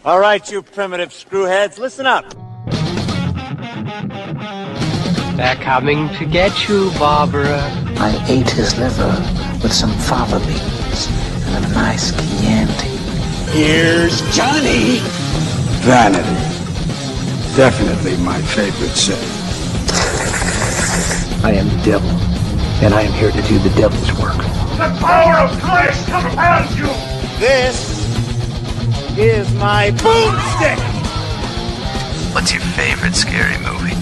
All right, you primitive screwheads, listen up. They're coming to get you, Barbara. I ate his liver with some fava beans and a nice Chianti. Here's Johnny. Vanity. Definitely my favorite sin. I am the devil, and I am here to do the devil's work. The power of Christ compels you. This is my boomstick. What's your favorite scary movie?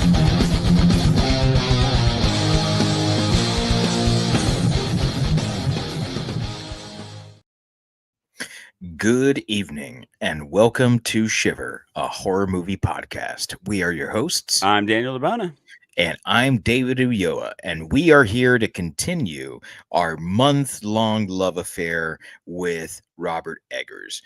Good evening, and welcome to Shiver, a horror movie podcast. We are your hosts. I'm Daniel Labana. And I'm David Ulloa, and we are here to continue our month-long love affair with Robert Eggers.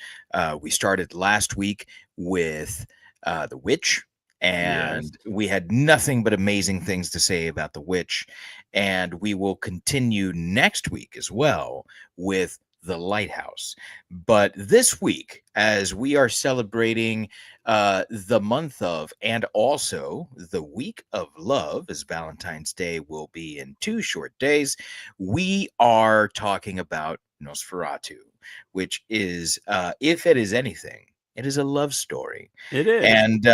We started last week with The Witch, and we had nothing but amazing things to say about The Witch, and we will continue next week as well with The Lighthouse. But this week, as we are celebrating the month of and also the week of love, as Valentine's Day will be in 2 short days, we are talking about Nosferatu, which is, if it is anything, it is a love story. It is. And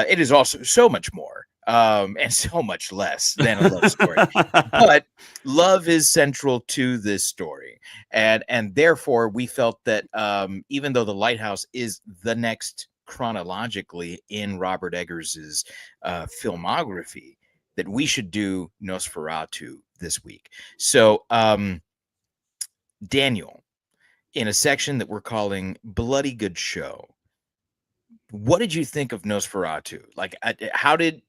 it is also so much more. And so much less than a love story. But love is central to this story. And therefore, we felt that even though The Lighthouse is the next chronologically in Robert Eggers's filmography, that we should do Nosferatu this week. So, Daniel, in a section that we're calling Bloody Good Show, what did you think of Nosferatu? Like, how did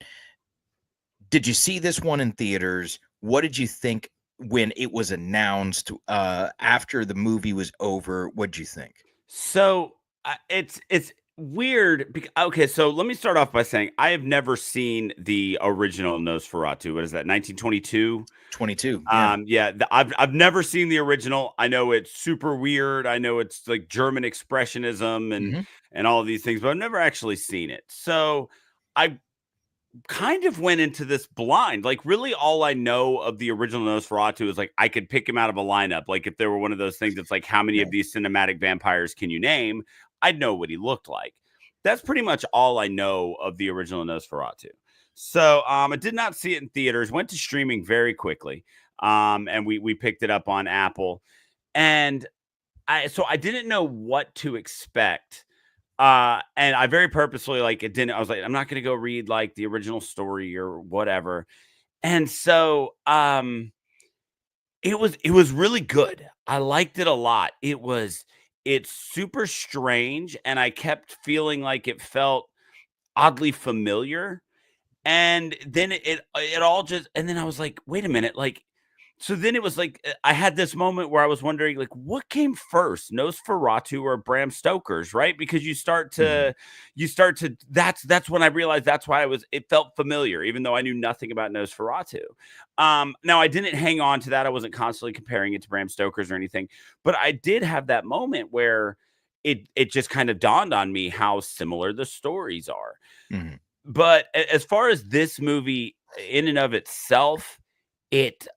you see this one in theaters? What did you think when it was announced after the movie was over? What did you think? So it's weird. Okay, so let me start off by saying I have never seen the original Nosferatu. What is that? 1922. 22. Yeah. I've never seen the original. I know it's super weird. I know it's like German expressionism and all of these things, but I've never actually seen it. So I kind of went into this blind. Like, really all I know of the original Nosferatu is like I could pick him out of a lineup. Like, if there were one of those things that's like, how many of these cinematic vampires can you name? I'd know what he looked like. That's pretty much all I know of the original Nosferatu. So I did not see it in theaters, went to streaming very quickly. And we picked it up on Apple. And I didn't know what to expect. And I very purposely I was like, I'm not going to go read like the original story or whatever. And so it was really good. I liked it a lot. It's super strange, and I kept feeling like it felt oddly familiar. And then it all just, and then I was like, wait a minute, like, so then it was like I had this moment where I was wondering, like, what came first, Nosferatu or Bram Stoker's, right? Because you start to that's when I realized that's why it felt familiar, even though I knew nothing about Nosferatu. Now I didn't hang on to that. I wasn't constantly comparing it to Bram Stoker's or anything, but I did have that moment where it just kind of dawned on me how similar the stories are. Mm-hmm. But as far as this movie in and of itself, it's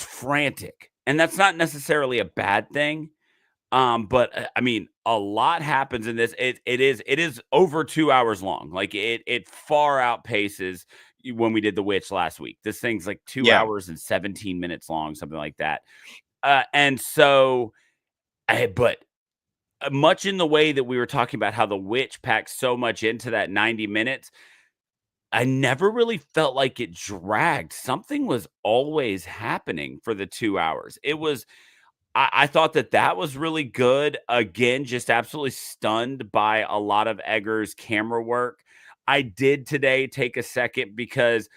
frantic, and that's not necessarily a bad thing. But I mean, a lot happens in this. It is over 2 hours long. Like it far outpaces when we did The Witch last week. This thing's like 2 hours and 17 minutes long, something like that. And so, but much in the way that we were talking about how The Witch packs so much into that 90 minutes, I never really felt like it dragged. Something was always happening for the 2 hours. I thought that was really good. Again, just absolutely stunned by a lot of Eggers' camera work. I did today take a second because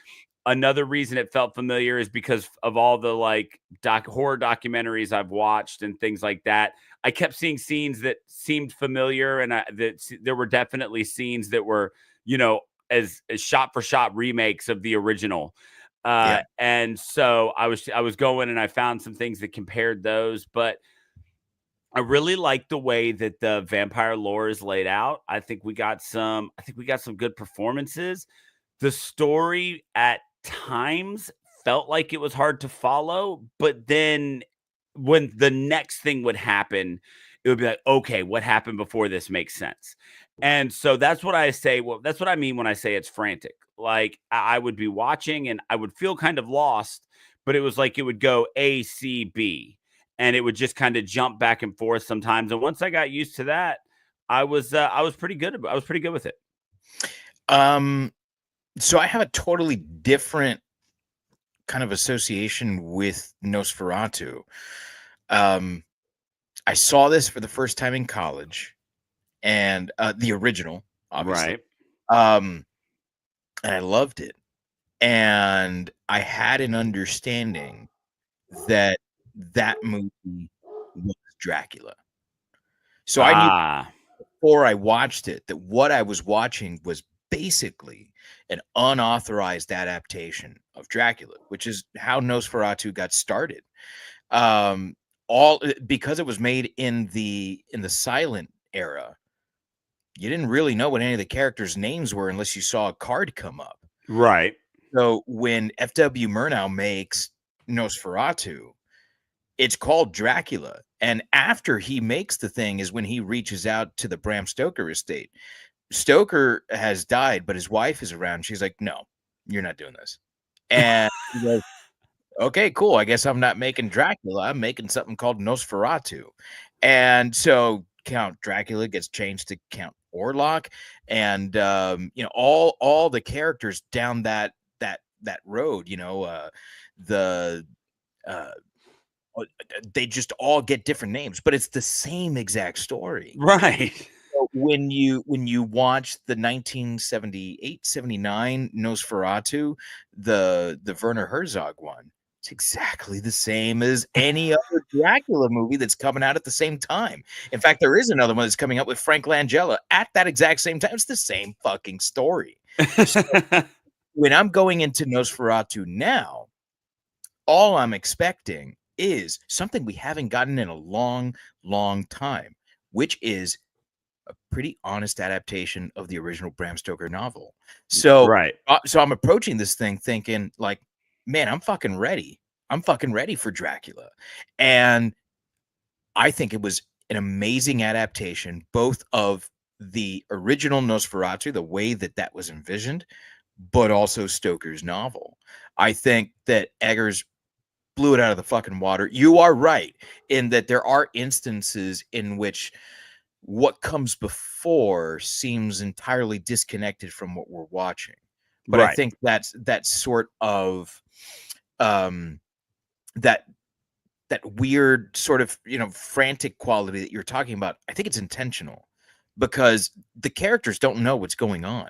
another reason it felt familiar is because of all the like horror documentaries I've watched and things like that. I kept seeing scenes that seemed familiar, and there were definitely scenes that were, as shot for shot remakes of the original. And so I was going and I found some things that compared those, but I really like the way that the vampire lore is laid out. I think we got some good performances. The story at times felt like it was hard to follow, but then when the next thing would happen, it would be like, okay, what happened before this makes sense. And so that's what I say. Well, that's what I mean when I say it's frantic. Like I would be watching and I would feel kind of lost, but it was like it would go A, C, B, and it would just kind of jump back and forth sometimes. And once I got used to that, I was pretty good. I was pretty good with it. So I have a totally different kind of association with Nosferatu. I saw this for the first time in college, and the original, obviously. Right. And I loved it. And I had an understanding that that movie was Dracula. So I knew before I watched it that what I was watching was basically an unauthorized adaptation of Dracula, which is how Nosferatu got started. All because it was made in the silent era. You didn't really know what any of the characters' names were unless you saw a card come up. Right. So when F.W. Murnau makes Nosferatu, it's called Dracula. And after he makes the thing is when he reaches out to the Bram Stoker estate. Stoker has died, but his wife is around. She's like, no, you're not doing this. And he goes, okay, cool. I guess I'm not making Dracula. I'm making something called Nosferatu. And so Count Dracula gets changed to Count Orlok. And, all the characters down that road, they just all get different names, but it's the same exact story. Right. So when you watch the 1978-79 Nosferatu, the Werner Herzog one, it's exactly the same as any other Dracula movie that's coming out at the same time. In fact, there is another one that's coming up with Frank Langella at that exact same time. It's the same fucking story. So when I'm going into Nosferatu now, all I'm expecting is something we haven't gotten in a long, long time, which is a pretty honest adaptation of the original Bram Stoker novel. So, right. So I'm approaching this thing thinking like, man, I'm fucking ready. I'm fucking ready for Dracula. And I think it was an amazing adaptation, both of the original Nosferatu, the way that was envisioned, but also Stoker's novel. I think that Eggers blew it out of the fucking water. You are right in that there are instances in which what comes before seems entirely disconnected from what we're watching. But right. I think that's that sort of that weird sort of frantic quality that you're talking about. I think it's intentional because the characters don't know what's going on.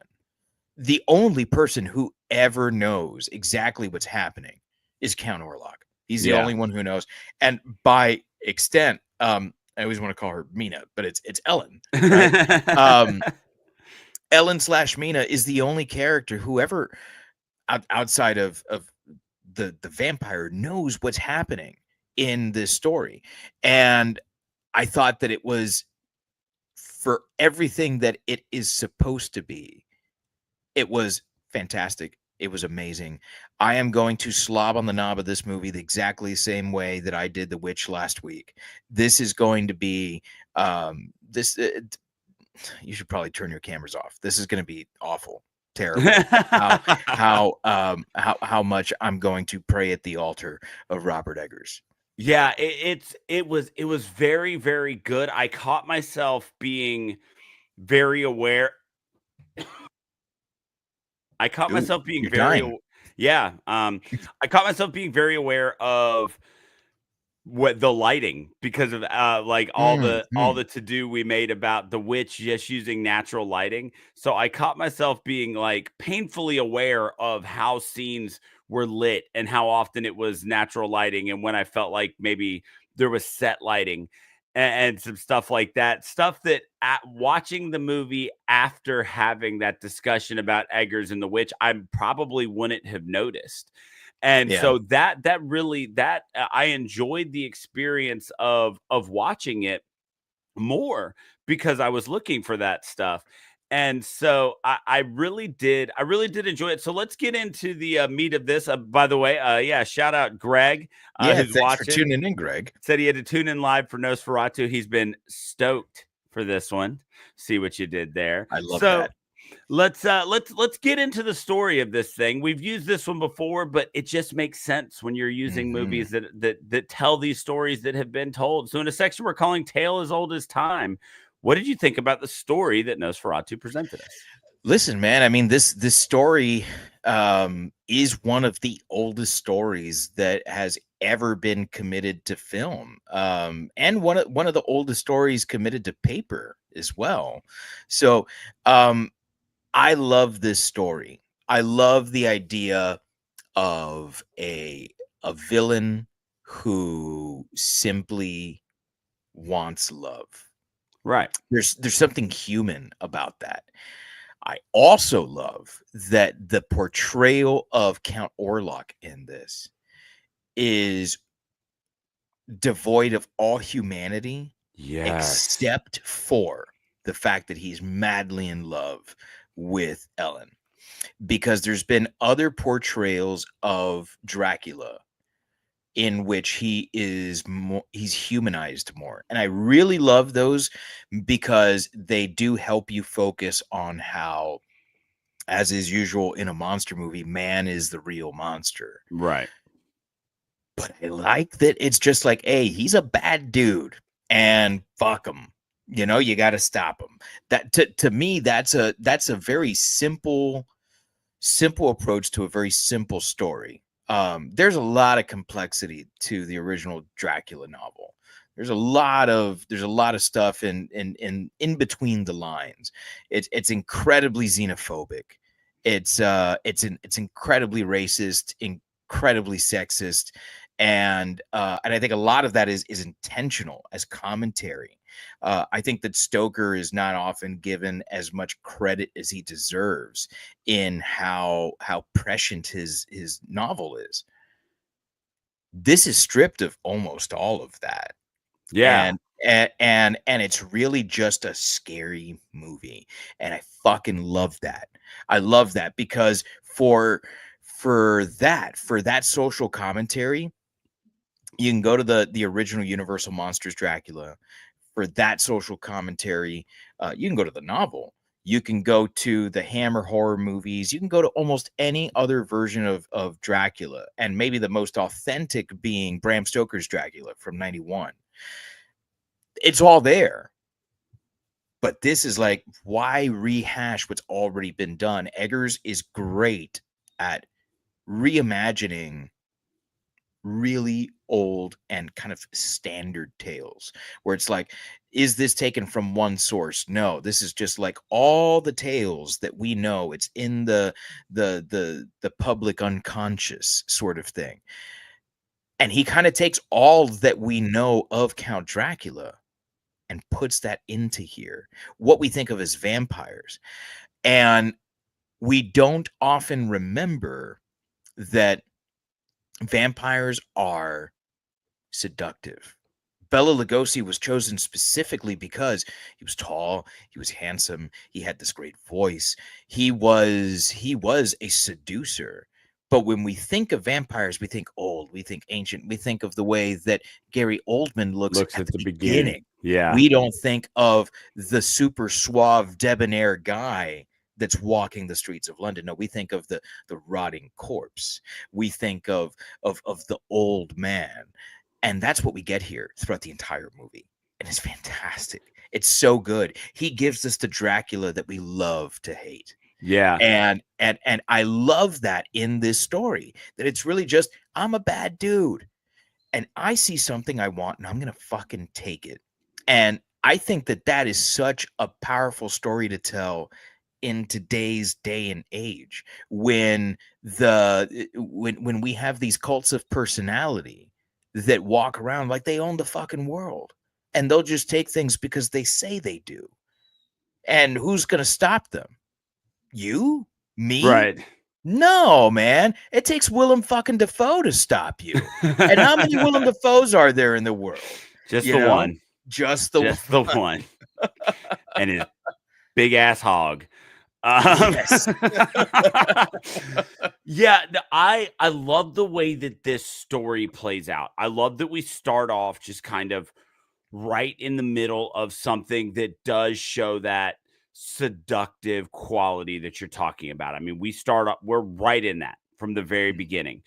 The only person who ever knows exactly what's happening is Count Orlok. He's the only one who knows. And by extent, I always want to call her Mina, but it's Ellen. Right? Ellen/Mina is the only character who ever outside of the vampire knows what's happening in this story. And I thought that it was, for everything that it is supposed to be, it was fantastic. It was amazing. I am going to slob on the knob of this movie the exactly same way that I did The Witch last week. This is going to be you should probably turn your cameras off. This is going to be awful, terrible. how much I'm going to pray at the altar of Robert Eggers. Yeah, it was very, very good. I caught myself being very aware. I caught myself being very I caught myself being very aware of what the lighting, because of like all the to-do we made about The Witch just using natural lighting. So I caught myself being like painfully aware of how scenes were lit and how often it was natural lighting, and when I felt like maybe there was set lighting and some stuff like that. Stuff that watching the movie after having that discussion about Eggers and The Witch, I probably wouldn't have noticed. And so that really I enjoyed the experience of watching it. more because I was looking for that stuff. And so I really did enjoy it. So let's get into the meat of this. By the way, yeah, shout out Greg, Yeah, who's thanks for watching. tuning in, Greg. Said he had to tune in live for Nosferatu. He's been stoked for this one. See what you did there. I love that. Let's get into the story of this thing. We've used this one before, but it just makes sense when you're using movies that tell these stories that have been told. So in a section we're calling Tale as Old as Time, what did you think about the story that Nosferatu presented us? Listen, man, I mean, this story is one of the oldest stories that has ever been committed to film, and one of the oldest stories committed to paper as well. So I love this story. I love the idea of a villain who simply wants love. Right. There's something human about that. I also love that the portrayal of Count Orlok in this is devoid of all humanity, except for the fact that he's madly in love with Ellen. Because there's been other portrayals of Dracula in which he's humanized more, and I really love those because they do help you focus on how, as is usual in a monster movie, man is the real monster. Right. But I like that it's just like, hey, he's a bad dude and fuck him. You know, you got to stop him. That to me, that's a very simple approach to a very simple story. There's a lot of complexity to the original Dracula novel. There's a lot of stuff in between the lines. It's incredibly xenophobic. It's incredibly racist, incredibly sexist, and I think a lot of that is intentional as commentary. I think that Stoker is not often given as much credit as he deserves in how prescient his novel is. This is stripped of almost all of that. Yeah. And it's really just a scary movie. And I fucking love that. I love that because for that social commentary, you can go to the original Universal Monsters Dracula. For that social commentary, you can go to the novel. You can go to the Hammer horror movies. You can go to almost any other version of Dracula, and maybe the most authentic being Bram Stoker's Dracula from '91. It's all there. But this is like, why rehash what's already been done? Eggers is great at reimagining really old and kind of standard tales where it's like, is this taken from one source? No, this is just like all the tales that we know. It's in the public unconscious sort of thing. And he kind of takes all that we know of Count Dracula and puts that into here, what we think of as vampires. And we don't often remember that vampires are seductive. Bela Lugosi was chosen specifically because he was tall, he was handsome, he had this great voice. He was a seducer. But when we think of vampires, we think old, we think ancient, we think of the way that Gary Oldman looks at the beginning. Yeah. We don't think of the super suave, debonair guy that's walking the streets of London. No, we think of the rotting corpse. We think of the old man. And that's what we get here throughout the entire movie. And it's fantastic. It's so good. He gives us the Dracula that we love to hate. Yeah. And I love that in this story, that it's really just, I'm a bad dude and I see something I want and I'm going to fucking take it. And I think that is such a powerful story to tell in today's day and age, when we have these cults of personality that walk around like they own the fucking world, and they'll just take things because they say they do. And who's going to stop them? You? Me? Right. No, man. It takes Willem fucking Dafoe to stop you. And how many Willem Dafoes are there in the world? Just the one. Just the Just the one. And his big ass hog. Yes. Yeah, I love the way that this story plays out. I love that we start off just kind of right in the middle of something that does show that seductive quality that you're talking about. I mean, we're right in that from the very beginning.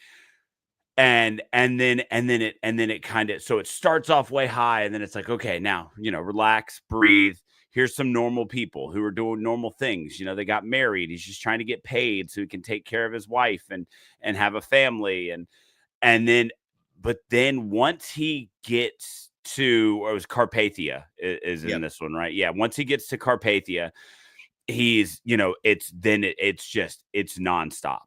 And then it kind of, so it starts off way high, and then it's like, okay, now, relax, breathe. Here's some normal people who are doing normal things. They got married. He's just trying to get paid so he can take care of his wife and have a family. But then once he gets to, or it was Carpathia is in this one, right? Yeah. Once he gets to Carpathia, he's, it's nonstop.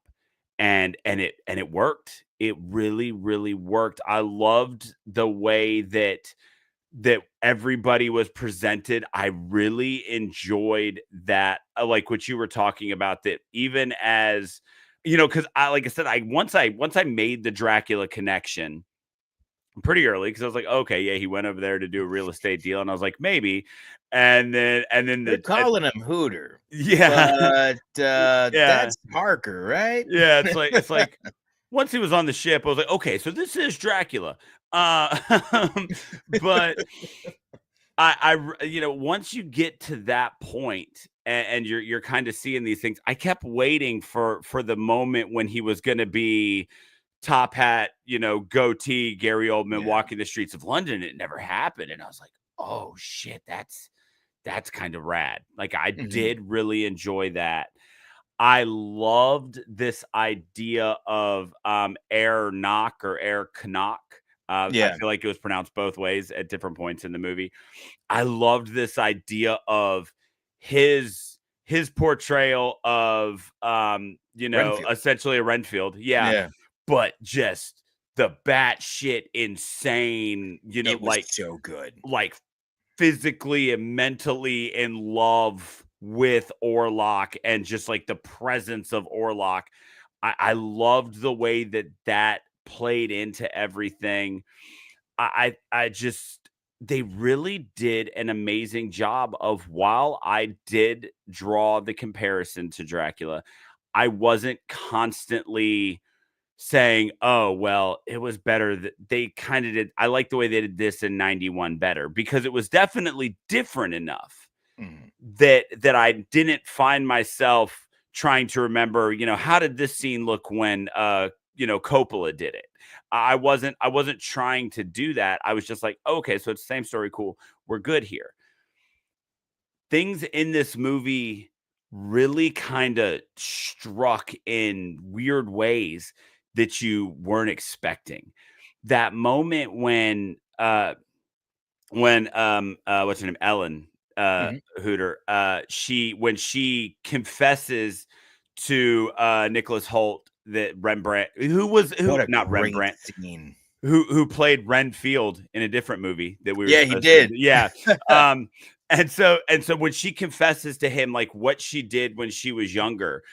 And it worked. It really, really worked. I loved the way that everybody was presented. I really enjoyed that, like what you were talking about, that even as, because like I said, once I made the Dracula connection pretty early, because I was like, okay, yeah, he went over there to do a real estate deal, and I was like, maybe, and then they're calling him Hooter. Yeah, but that's Parker, right? Yeah, it's like once he was on the ship, I was like, okay, so this is Dracula. But once you get to that point, and you're kind of seeing these things, I kept waiting for the moment when he was going to be top hat, goatee, Gary Oldman walking the streets of London. It never happened, and I was like, oh shit, that's kind of rad. Like, I did really enjoy that. I loved this idea of Air Knock or Air Knock. I feel like it was pronounced both ways at different points in the movie. I loved this idea of his portrayal of Renfield. Essentially a Renfield. Yeah. But just the batshit insane, it was so good. Like physically and mentally in love with Orlok, and just like the presence of Orlok. I loved the way that played into everything. They really did an amazing job of, while I did draw the comparison to Dracula, I wasn't constantly saying, oh, well, it was better. That they kind of did. I like the way they did this in 91 better, because it was definitely different enough that I didn't find myself trying to remember, how did this scene look when, Coppola did it. I wasn't trying to do that. I was just like, okay, so it's the same story. Cool. We're good here. Things in this movie really kind of struck in weird ways that you weren't expecting. That moment when what's her name? Ellen Hooter. When she confesses to Nicholas Hoult that Rembrandt, not Rembrandt, scene. who played Renfield in a different movie that we were. Yeah, he did. Yeah. And so when she confesses to him, like, what she did when she was younger,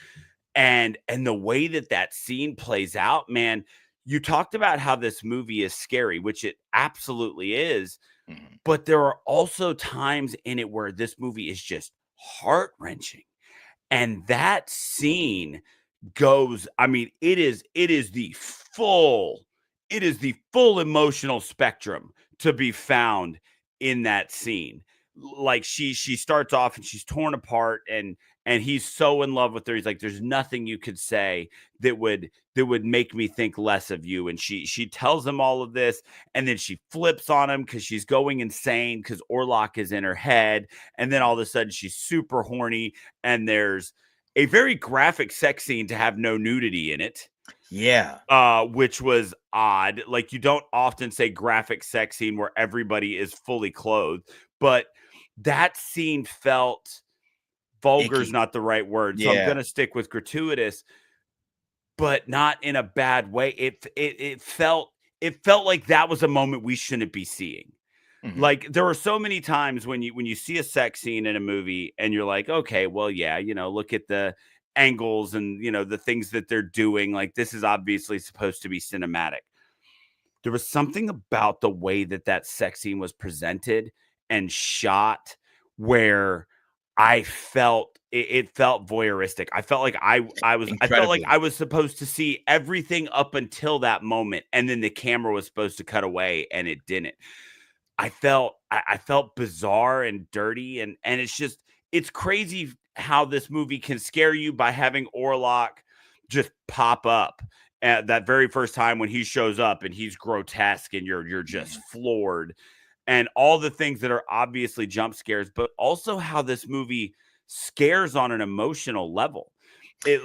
and the way that scene plays out, man, you talked about how this movie is scary, which it absolutely is. But there are also times in it where this movie is just heart-wrenching. And that scene goes, I mean, it is the full emotional spectrum to be found in that scene. Like, she starts off and she's torn apart, and he's so in love with her. He's like, there's nothing you could say that would make me think less of you. And she tells him all of this, and then she flips on him because she's going insane because Orlok is in her head. And then all of a sudden she's super horny, and there's a very graphic sex scene to have no nudity in it. Yeah. Which was odd. Like, you don't often say graphic sex scene where everybody is fully clothed, but that scene felt vulgar is not the right word. So I'm going to stick with gratuitous, but not in a bad way. It felt like that was a moment we shouldn't be seeing. Like, there are so many times when you see a sex scene in a movie and you're like, okay, well, yeah, look at the angles and, the things that they're doing. Like, this is obviously supposed to be cinematic. There was something about the way that sex scene was presented and shot where I felt it felt voyeuristic. I felt like I felt like Incredibly. I was supposed to see everything up until that moment, and then the camera was supposed to cut away, and it didn't. I felt bizarre and dirty, and it's crazy how this movie can scare you by having Orlok just pop up at that very first time when he shows up, and he's grotesque, and you're just floored, and all the things that are obviously jump scares, but also how this movie scares on an emotional level. It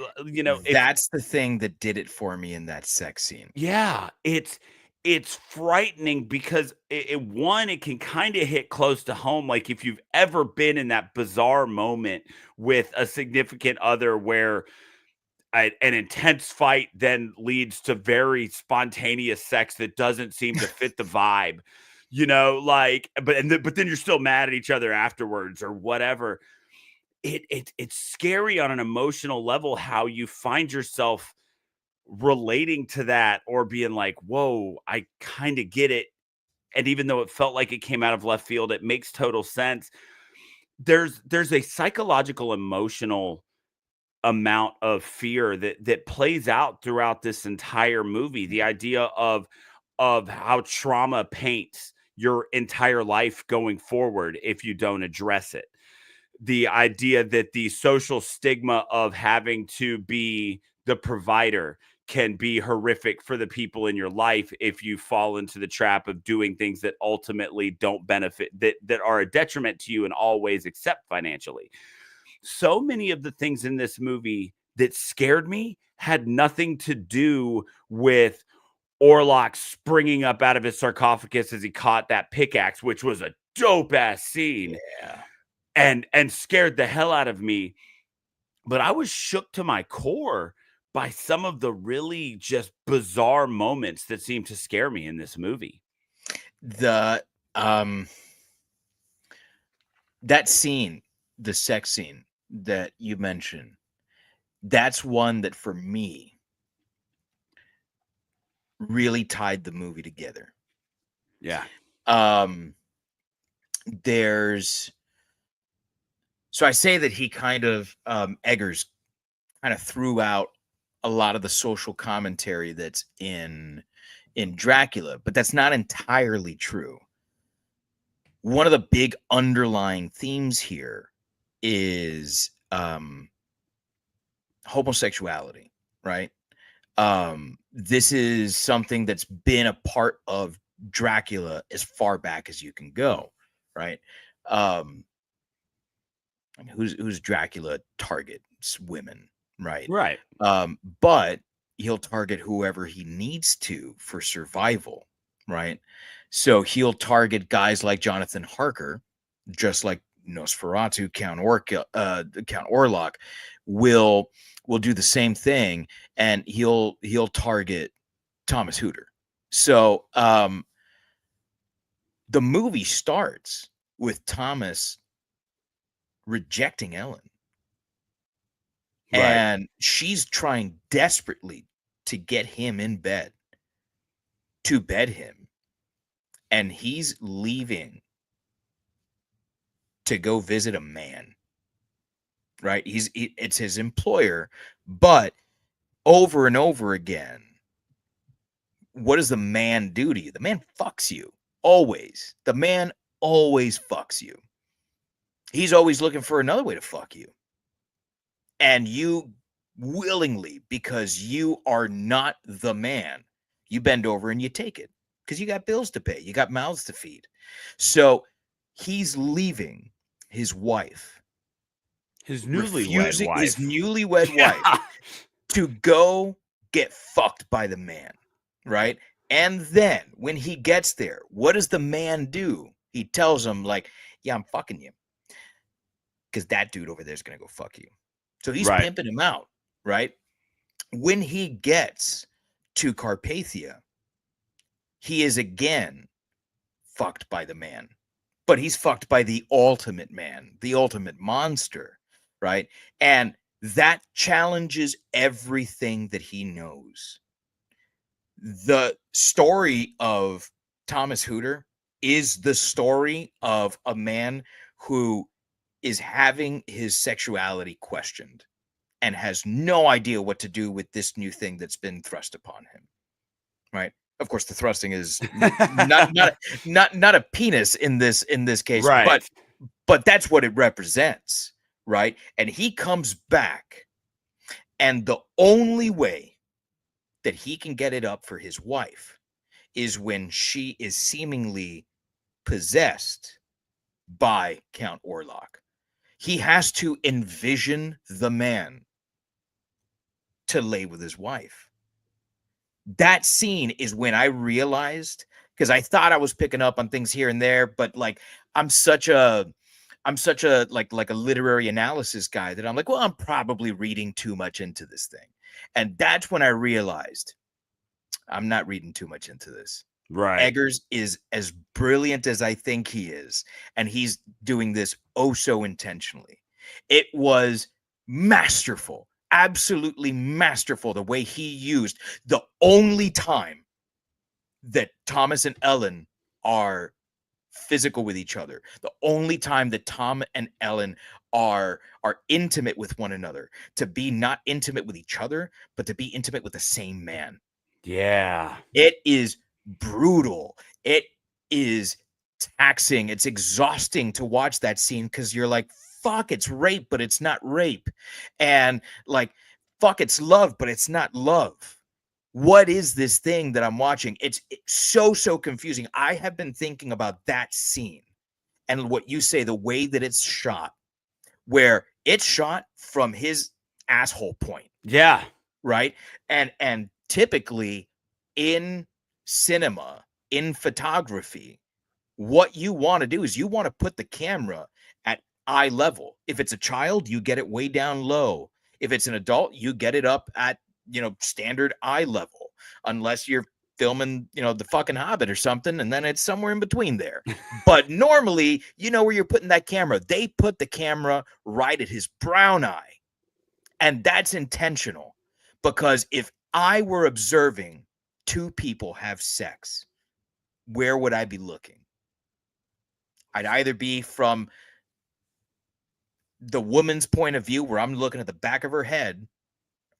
That's the thing that did it for me in that sex scene. Yeah, it's frightening because it can kind of hit close to home. Like if you've ever been in that bizarre moment with a significant other where an intense fight then leads to very spontaneous sex that doesn't seem to fit the vibe, like, but then you're still mad at each other afterwards or whatever. It's scary on an emotional level how you find yourself relating to that or being like, whoa, I kind of get it. And even though it felt like it came out of left field, it makes total sense. There's a psychological, emotional amount of fear that plays out throughout this entire movie. The idea of how trauma paints your entire life going forward if you don't address it. The idea that the social stigma of having to be the provider can be horrific for the people in your life if you fall into the trap of doing things that ultimately don't benefit, that are a detriment to you in all ways except financially. So many of the things in this movie that scared me had nothing to do with Orlok springing up out of his sarcophagus as he caught that pickaxe, which was a dope ass scene. Yeah. And scared the hell out of me. But I was shook to my core by some of the really just bizarre moments that seemed to scare me in this movie. That scene, the sex scene that you mentioned, that's one that for me really tied the movie together. Yeah. So I say that he kind of Eggers kind of threw out a lot of the social commentary that's in Dracula, but that's not entirely true. One of the big underlying themes here is homosexuality, right? This is something that's been a part of Dracula as far back as you can go, right? I mean, who's Dracula target? It's women, right? Right. But he'll target whoever he needs to for survival, right? So he'll target guys like Jonathan Harker, just like Nosferatu, Count Orlok will do the same thing, and he'll target Thomas Hooter. So the movie starts with Thomas rejecting Ellen. Right. And she's trying desperately to get him in bed, to bed him. And he's leaving to go visit a man, right? It's his employer, but over and over again, what does the man do to you? The man fucks you, always. The man always fucks you. He's always looking for another way to fuck you. And you willingly, because you are not the man, you bend over and you take it because you got bills to pay. You got mouths to feed. So he's leaving his wife, his newlywed wife to go get fucked by the man, right? And then when he gets there, what does the man do? He tells him, like, yeah, I'm fucking you, because that dude over there is going to go fuck you. So he's pimping him out, right? When he gets to Carpathia, he is again fucked by the man, but he's fucked by the ultimate man, the ultimate monster, right? And that challenges everything that he knows. The story of Thomas Hooter is the story of a man who is having his sexuality questioned and has no idea what to do with this new thing that's been thrust upon him. Right? Of course, the thrusting is not a penis in this case, Right. but that's what it represents, right? And he comes back, and the only way that he can get it up for his wife is when she is seemingly possessed by Count Orlok. He has to envision the man to lay with his wife. That scene is when I realized, because I thought I was picking up on things here and there, but like I'm such a like a literary analysis guy that I'm like, well, I'm probably reading too much into this thing. And that's when I realized I'm not reading too much into this. Right. Eggers is as brilliant as I think he is, and he's doing this oh so intentionally. It was masterful, absolutely masterful, the way he used the only time that Thomas and Ellen are physical with each other, the only time that Tom and Ellen are intimate with one another, to be not intimate with each other, but to be intimate with the same man. Yeah. It is brutal. It is taxing. It's exhausting to watch that scene because you're like, fuck, it's rape, but it's not rape. And like, fuck, it's love, but it's not love. What is this thing that I'm watching? It's so confusing. I have been thinking about that scene and what you say, the way that it's shot, where it's shot from his asshole point. Yeah. Right. And typically in cinema, in photography, what you want to do is you want to put the camera at eye level. If it's a child, you get it way down low. If it's an adult, you get it up at, standard eye level, unless you're filming, the fucking Hobbit or something, and then it's somewhere in between there. But normally, where you're putting that camera. They put the camera right at his brown eye. And that's intentional, because if I were observing two people have sex, where would I be looking? I'd either be from the woman's point of view, where I'm looking at the back of her head,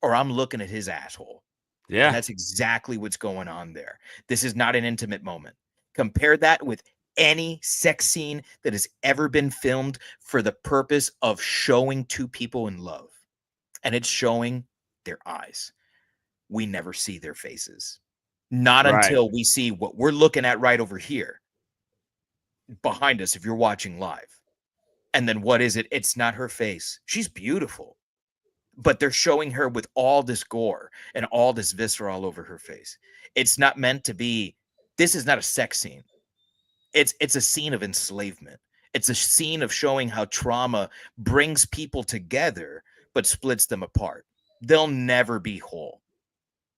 or I'm looking at his asshole. Yeah. And that's exactly what's going on there. This is not an intimate moment. Compare that with any sex scene that has ever been filmed for the purpose of showing two people in love. And it's showing their eyes. We never see their faces. Not until we see what we're looking at right over here behind us, if you're watching live. And then what is it? It's not her face. She's beautiful. But they're showing her with all this gore and all this viscera all over her face. It's not meant to be. This is not a sex scene. It's a scene of enslavement. It's a scene of showing how trauma brings people together but splits them apart. They'll never be whole.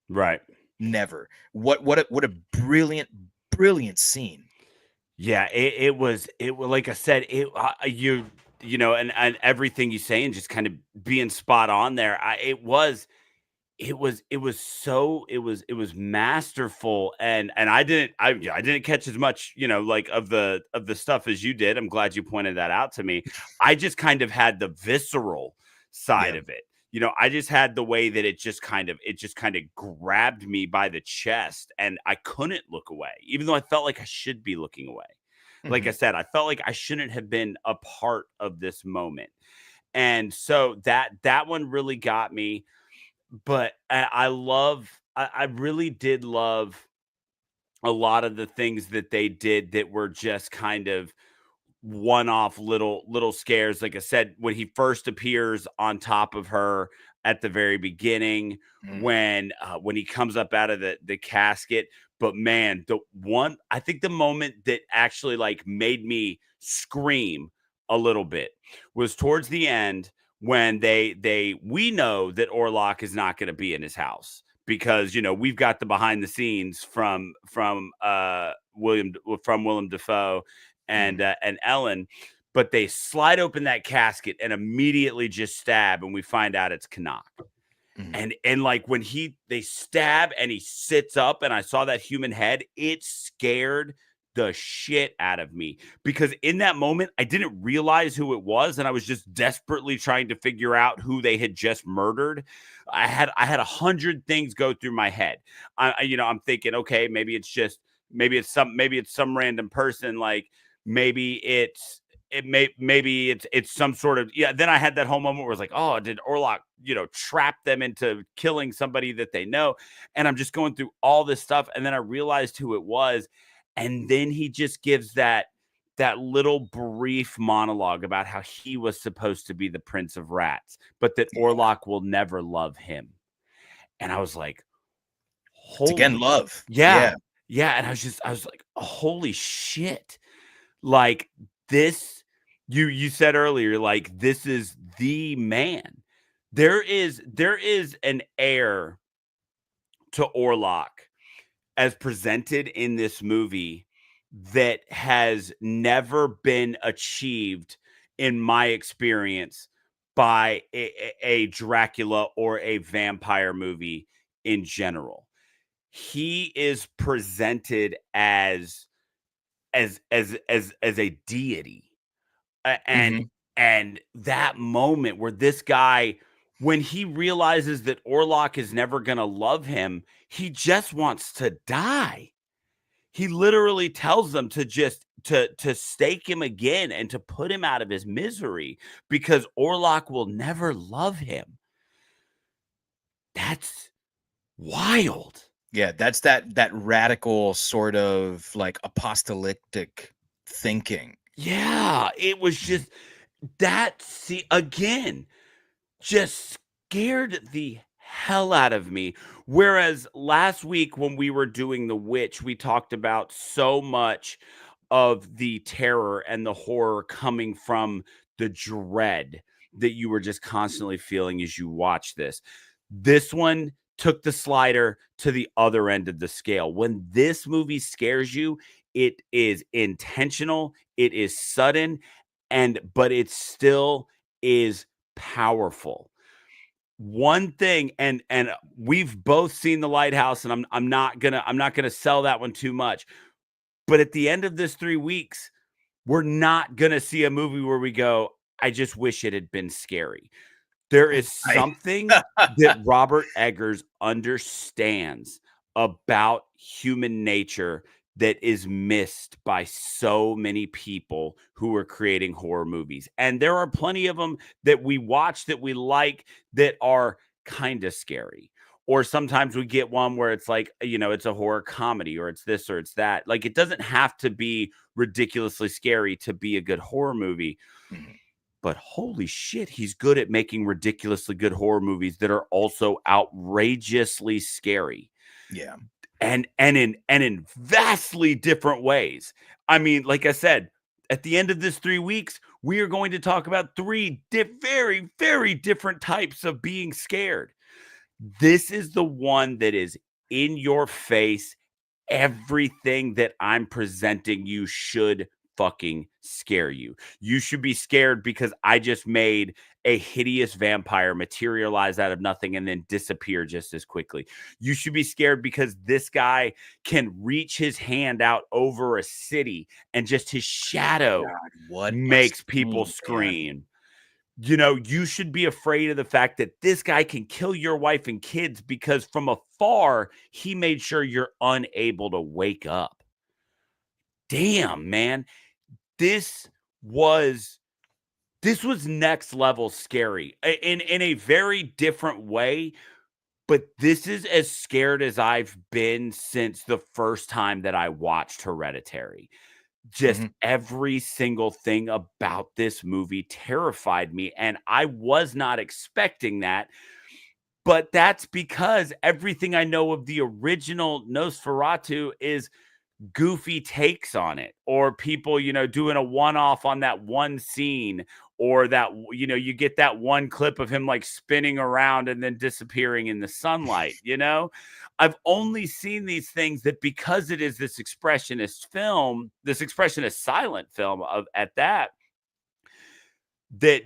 Right. Never. What a brilliant scene. Yeah, it was like I said, and everything you say and just kind of being spot on there. It was masterful, and I didn't catch as much, like of the stuff as you did. I'm glad you pointed that out to me. I just kind of had the visceral side of it. I just had the way that it just kind of grabbed me by the chest, and I couldn't look away, even though I felt like I should be looking away. Like I said, I felt like I shouldn't have been a part of this moment. And so that one really got me. But I really did love a lot of the things that they did that were just kind of one-off little scares. Like I said, when he first appears on top of her at the very beginning, when he comes up out of the casket. But man, I think the moment that actually like made me scream a little bit was towards the end, when we know that Orlok is not going to be in his house, because we've got the behind the scenes from Willem Dafoe and Ellen, but they slide open that casket and immediately just stab, and we find out it's Canuck. And like when they stab and he sits up and I saw that human head, it scared the shit out of me, because in that moment I didn't realize who it was, and I was just desperately trying to figure out who they had just murdered. I had 100 things go through my head. I'm thinking, okay, maybe it's some random person, like maybe it's some sort of, yeah. Then I had that whole moment where I was like, oh, did Orlok, trap them into killing somebody that they know? And I'm just going through all this stuff, and then I realized who it was. And then he just gives that little brief monologue about how he was supposed to be the Prince of Rats, but that Orlok will never love him. And I was like, it's again love. Yeah. And I was like, holy shit. Like this, you said earlier, like, this is the man. There is an air to Orlok as presented in this movie that has never been achieved, in my experience, by a Dracula or a vampire movie in general. He is presented as a deity. And that moment where this guy, when he realizes that Orlok is never going to love him, he just wants to die. He literally tells them to just to stake him again and to put him out of his misery, because Orlok will never love him. That's wild. Yeah, that's that radical sort of like apocalyptic thinking. Yeah, it was just that. See, again, just scared the hell out of me. Whereas last week when we were doing The Witch, we talked about so much of the terror and the horror coming from the dread that you were just constantly feeling as you watch this. This one took the slider to the other end of the scale. When this movie scares you, it is intentional, it is sudden, but it still is powerful. One thing, and we've both seen The Lighthouse, and I'm not gonna sell that one too much. But at the end of this 3 weeks, we're not gonna see a movie where we go, I just wish it had been scary. There is something that Robert Eggers understands about human nature that is missed by so many people who are creating horror movies. And there are plenty of them that we watch that we like that are kind of scary. Or sometimes we get one where it's like, it's a horror comedy, or it's this or it's that. Like, it doesn't have to be ridiculously scary to be a good horror movie. Mm-hmm. But holy shit, he's good at making ridiculously good horror movies that are also outrageously scary. Yeah. And in vastly different ways. I mean, like I said, at the end of this 3 weeks, we are going to talk about 3 very, very different types of being scared. This is the one that is in your face. Everything that I'm presenting you should fucking scare you. You should be scared because I just made a hideous vampire materialize out of nothing and then disappear just as quickly. You should be scared because this guy can reach his hand out over a city and just his shadow makes people scream. You should be afraid of the fact that this guy can kill your wife and kids because from afar, he made sure you're unable to wake up. Damn, man. This was next level scary in a very different way, but this is as scared as I've been since the first time that I watched Hereditary. Just every single thing about this movie terrified me, and I was not expecting that. But that's because everything I know of the original Nosferatu is goofy takes on it, or people, doing a one-off on that one scene, or that, you get that one clip of him like spinning around and then disappearing in the sunlight. I've only seen these things that, because it is this expressionist silent film at that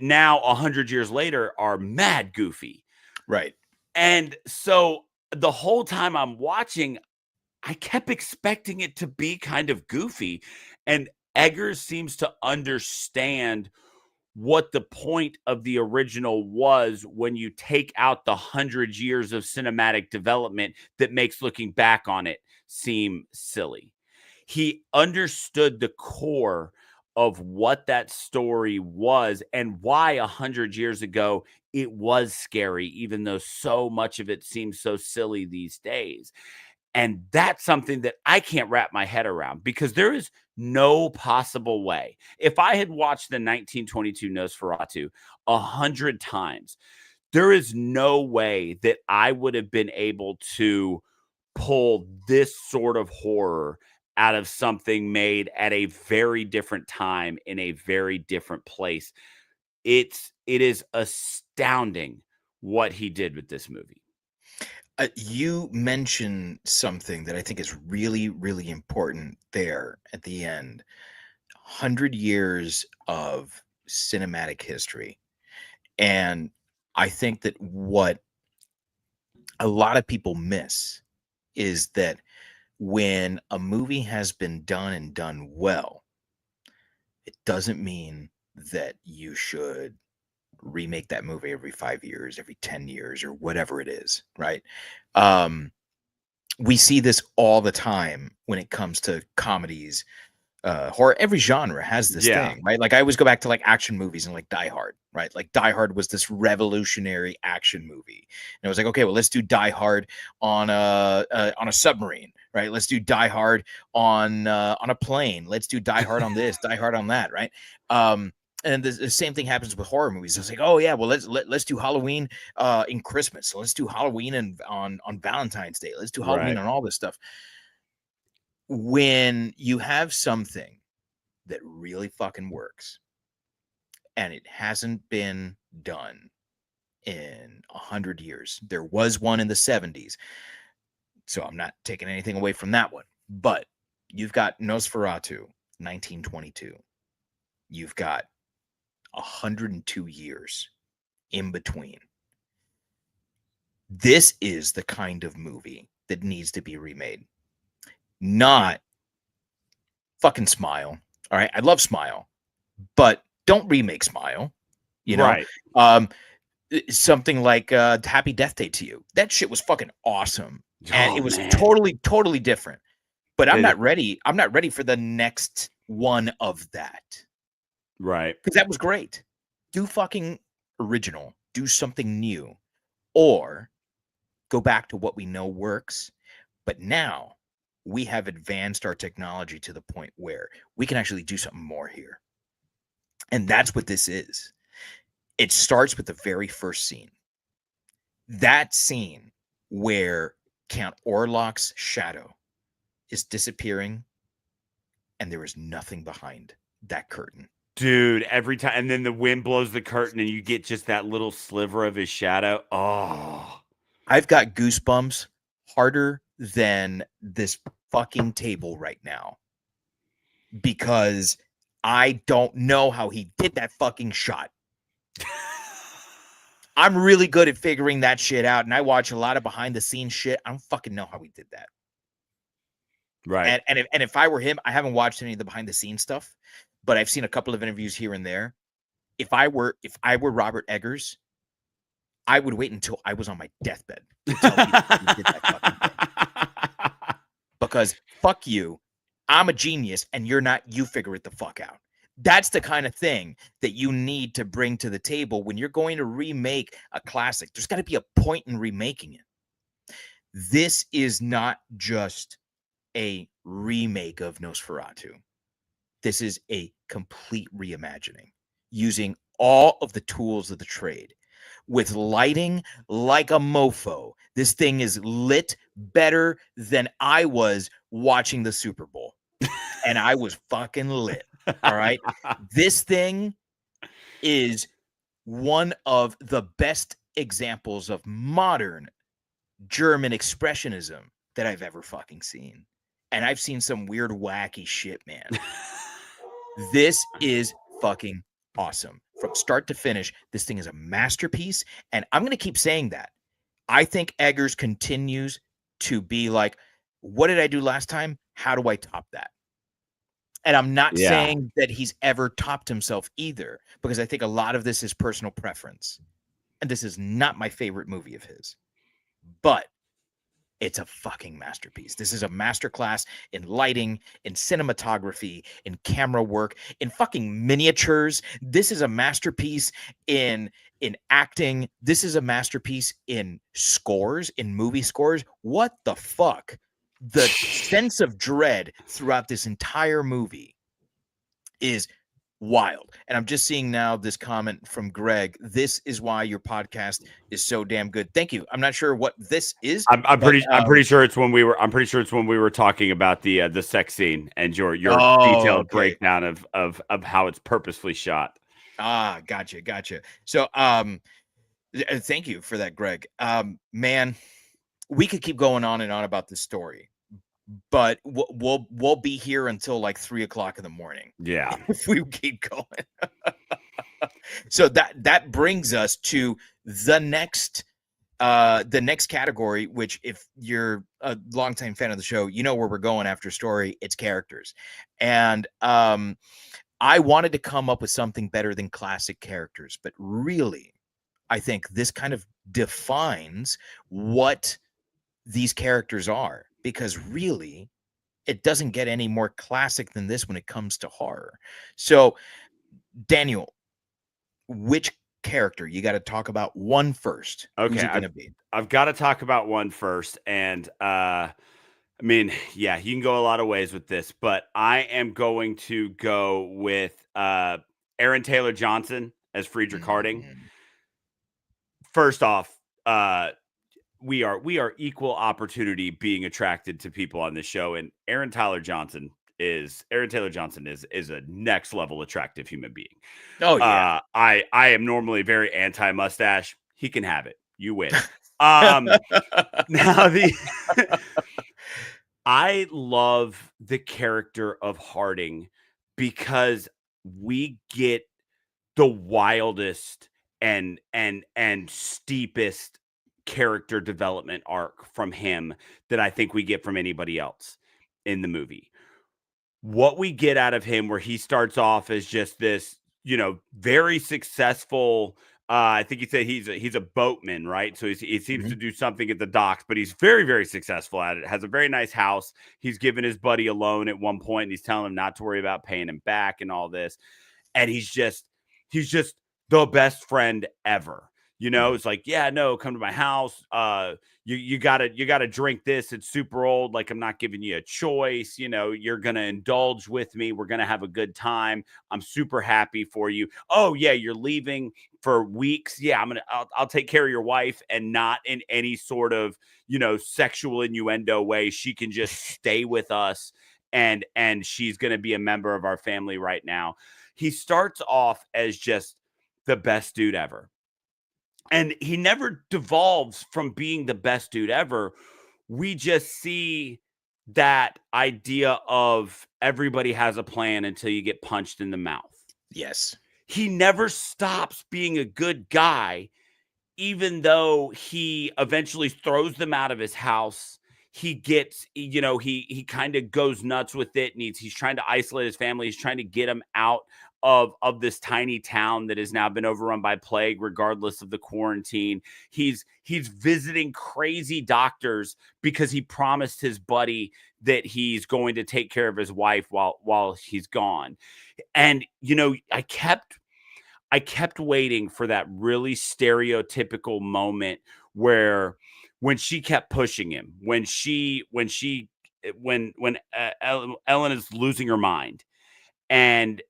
now 100 years later are mad goofy. Right. And so the whole time I'm watching, I kept expecting it to be kind of goofy. And Eggers seems to understand what the point of the original was when you take out the 100 years of cinematic development that makes looking back on it seem silly. He understood the core of what that story was and why 100 years ago it was scary, even though so much of it seems so silly these days. And that's something that I can't wrap my head around, because there is no possible way. If I had watched the 1922 Nosferatu 100 times, there is no way that I would have been able to pull this sort of horror out of something made at a very different time in a very different place. It is astounding what he did with this movie. You mentioned something that I think is really, really important there at the end. 100 years of cinematic history. And I think that what a lot of people miss is that when a movie has been done and done well, it doesn't mean that you should remake that movie every 5 years, every 10 years, or whatever it is, right? We see this all the time when it comes to comedies. Horror, every genre has this thing, right? Like I always go back to like action movies and like Die Hard, right? Like Die Hard was this revolutionary action movie, and it was like, okay, well, let's do Die Hard on a submarine, right? Let's do Die Hard on a plane. Let's do Die Hard on this, Die Hard on that, right? And the same thing happens with horror movies. It's like, oh yeah, well let's do Halloween in Christmas. So let's do Halloween and on Valentine's Day. Let's do Halloween on all this stuff. When you have something that really fucking works and it hasn't been done in 100 years, there was one in the 70s, so I'm not taking anything away from that one, but you've got Nosferatu 1922, you've got 102 years in between. This is the kind of movie that needs to be remade. Not fucking Smile. All right. I love Smile, but don't remake Smile. You know, something like Happy Death Day to You. That shit was fucking awesome. And it was totally different. But I'm not ready. I'm not ready for the next one of that. Right. Because that was great. Do fucking original. Do something new. Or go back to what we know works. But now we have advanced our technology to the point where we can actually do something more here. And that's what this is. It starts with the very first scene. That scene where Count Orlok's shadow is disappearing and there is nothing behind that curtain. Dude, every time, and then the wind blows the curtain and you get just that little sliver of his shadow. Oh, I've got goosebumps harder than this fucking table right now, because I don't know how he did that fucking shot. I'm really good at figuring that shit out, and I watch a lot of behind the scenes shit. I don't fucking know how he did that. Right. And if I were him, I haven't watched any of the behind the scenes stuff, but I've seen a couple of interviews here and there. If I were Robert Eggers, I would wait until I was on my deathbed to tell people he did that fucking thing. Because fuck you, I'm a genius and you're not. You figure it the fuck out. That's the kind of thing that you need to bring to the table when you're going to remake a classic. There's got to be a point in remaking it. This is not just a remake of Nosferatu. This is a complete reimagining using all of the tools of the trade. With lighting like a mofo. This thing is lit better than I was watching the Super Bowl. And I was fucking lit. All right. This thing is one of the best examples of modern German expressionism that I've ever fucking seen. And I've seen some weird, wacky shit, man. This is fucking awesome. From start to finish, this thing is a masterpiece. And I'm going to keep saying that. I think Eggers continues to be like, what did I do last time? How do I top that? And I'm not saying that he's ever topped himself either, because I think a lot of this is personal preference. And this is not my favorite movie of his, but it's a fucking masterpiece. This is a masterclass in lighting, in cinematography, in camera work, in fucking miniatures. This is a masterpiece in acting. This is a masterpiece in scores, in movie scores. What the fuck? The sense of dread throughout this entire movie is wild. And I'm just seeing now this comment from Greg. This is why your podcast is so damn good. Thank you. I'm not sure what this is. I'm pretty sure it's when we were talking about the sex scene and your detailed breakdown of how it's purposefully shot. Ah, gotcha. So thank you for that, Greg. Man, we could keep going on and on about this story, but we'll be here until like 3:00 in the morning. Yeah, if we keep going. So that brings us to the next category, which, if you're a longtime fan of the show, you know where we're going after story. It's characters, and I wanted to come up with something better than classic characters, but really, I think this kind of defines what these characters are, because really it doesn't get any more classic than this when it comes to horror. So, Daniel, which character you got to talk about one first? Okay, who's it gonna be? I've got to talk about one first, and I mean, yeah, you can go a lot of ways with this, but I am going to go with Aaron Taylor Johnson as Friedrich Harding. First off, we are equal opportunity being attracted to people on this show, and Aaron Taylor Johnson is a next level attractive human being. Oh yeah. I am normally very anti mustache. He can have it. You win. Now I love the character of Harding because we get the wildest and steepest character development arc from him that I think we get from anybody else in the movie. What we get out of him, where he starts off as just this, very successful, I think he said he's a boatman, right? So he seems to do something at the docks, but he's very, very successful at it. Has a very nice house. He's given his buddy a loan at one point, and he's telling him not to worry about paying him back and all this. And he's just the best friend ever. It's like, yeah, no, come to my house. You gotta drink this. It's super old. Like, I'm not giving you a choice. You're gonna indulge with me. We're gonna have a good time. I'm super happy for you. Oh yeah, you're leaving for weeks. Yeah, I'll take care of your wife, and not in any sort of sexual innuendo way. She can just stay with us, and she's gonna be a member of our family right now. He starts off as just the best dude ever. And he never devolves from being the best dude ever. We just see that idea of everybody has a plan until you get punched in the mouth. Yes. He never stops being a good guy, even though he eventually throws them out of his house. He gets, he kind of goes nuts with it, and he's trying to isolate his family. He's trying to get them out of this tiny town that has now been overrun by plague, regardless of the quarantine. He's visiting crazy doctors because he promised his buddy that he's going to take care of his wife while he's gone. And I kept waiting for that really stereotypical moment where, when she kept pushing him, when Ellen is losing her mind, and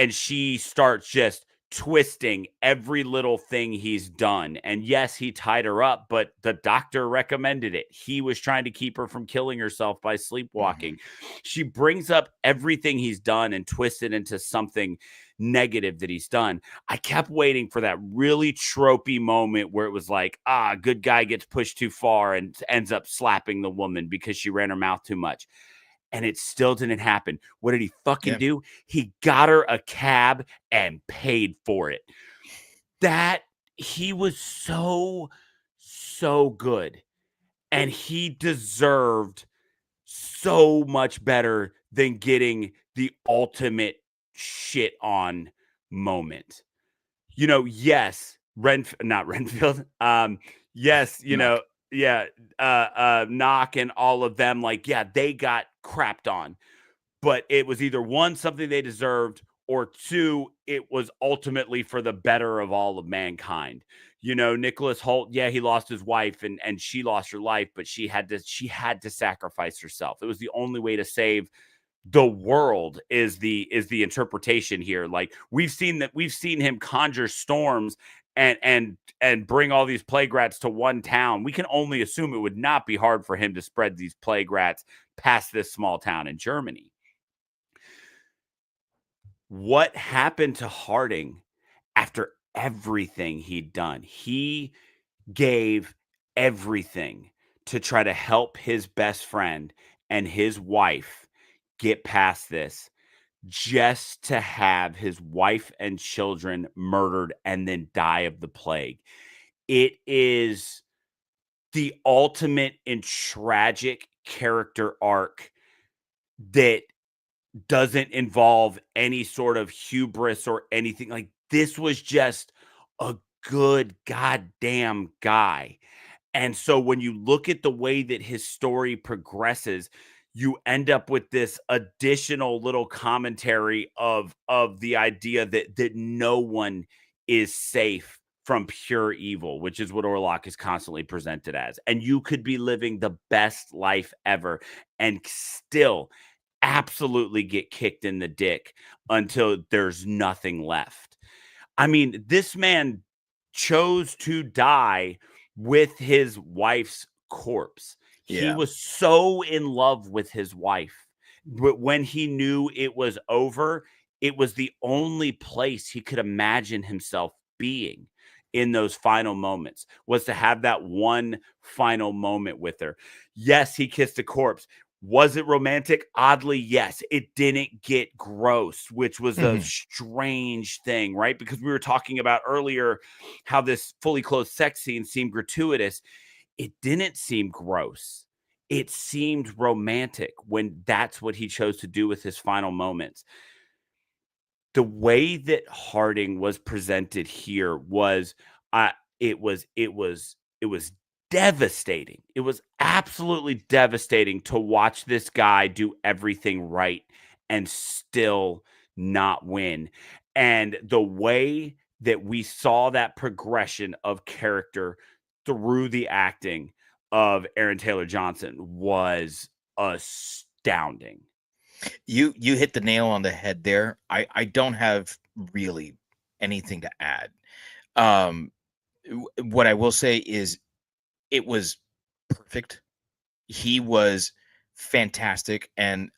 she starts just twisting every little thing he's done. And yes, he tied her up, but the doctor recommended it. He was trying to keep her from killing herself by sleepwalking. She brings up everything he's done and twists it into something negative that he's done. I kept waiting for that really tropey moment where it was like, good guy gets pushed too far and ends up slapping the woman because she ran her mouth too much. And it still didn't happen. What did he fucking do? He got her a cab and paid for it. That he was so good. And he deserved so much better than getting the ultimate shit on moment. Yes, not Renfield. Yes, Knock. yeah, Knock and all of them, like, yeah, they got crapped on. But it was either one, something they deserved, or two, it was ultimately for the better of all of mankind. Nicholas Holt, yeah, he lost his wife and she lost her life, but she had to sacrifice herself. It was the only way to save the world is the interpretation here. Like we've seen him conjure storms and bring all these plague rats to one town. We can only assume it would not be hard for him to spread these plague rats past this small town in Germany. What happened to Harding after everything he'd done? He gave everything to try to help his best friend and his wife get past this, just to have his wife and children murdered and then die of the plague. It is the ultimate and tragic character arc that doesn't involve any sort of hubris or anything. Like, this was just a good goddamn guy. And so when you look at the way that his story progresses, you end up with this additional little commentary of the idea that no one is safe from pure evil, which is what Orlok is constantly presented as. And you could be living the best life ever and still absolutely get kicked in the dick until there's nothing left. I mean, this man chose to die with his wife's corpse. He Yeah. was so in love with his wife. But when he knew it was over, it was the only place he could imagine himself being in those final moments, was to have that one final moment with her. Yes, he kissed a corpse. Was it romantic? Oddly, yes. It didn't get gross, which was a strange thing, right? Because we were talking about earlier how this fully clothed sex scene seemed gratuitous. It didn't seem gross. It seemed romantic when that's what he chose to do with his final moments. The way that Harding was presented here was it was devastating. It was absolutely devastating to watch this guy do everything right and still not win. And the way that we saw that progression of character through the acting of Aaron Taylor Johnson was astounding. You hit the nail on the head there. I don't have really anything to add. What I will say is it was perfect. He was fantastic, and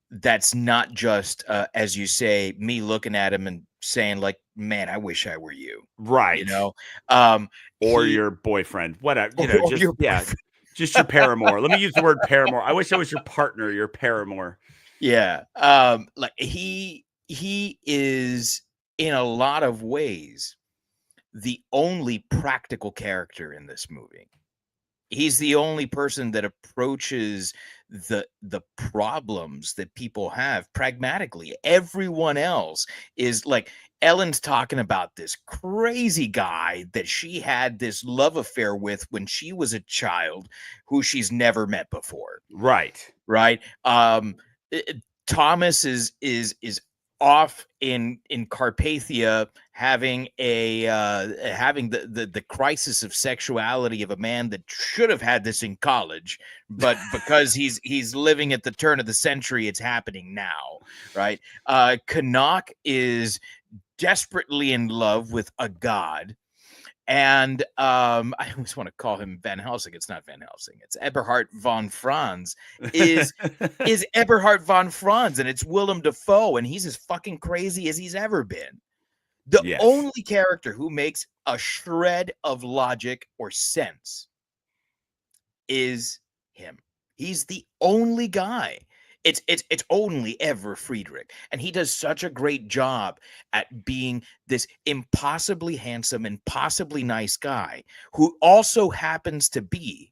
that's not just as you say, me looking at him and saying like, man, I wish I were you. Right. Or your boyfriend, whatever, just just your paramour. Let me use the word paramour. I wish I was your partner, your paramour. Yeah. Like he is in a lot of ways the only practical character in this movie. He's the only person that approaches the problems that people have pragmatically. Everyone else is like, Ellen's talking about this crazy guy that she had this love affair with when she was a child, who she's never met before. Right. Thomas is off in Carpathia having the crisis of sexuality of a man that should have had this in college, but because he's living at the turn of the century, it's happening now, right? Canuck is desperately in love with a god. And I always want to call him Van Helsing. It's not Van Helsing. It's Eberhard von Franz. Is Eberhard von Franz, and it's Willem Dafoe, and he's as fucking crazy as he's ever been. The only character who makes a shred of logic or sense is him. He's the only guy. It's only ever Friedrich, and he does such a great job at being this impossibly handsome, impossibly nice guy who also happens to be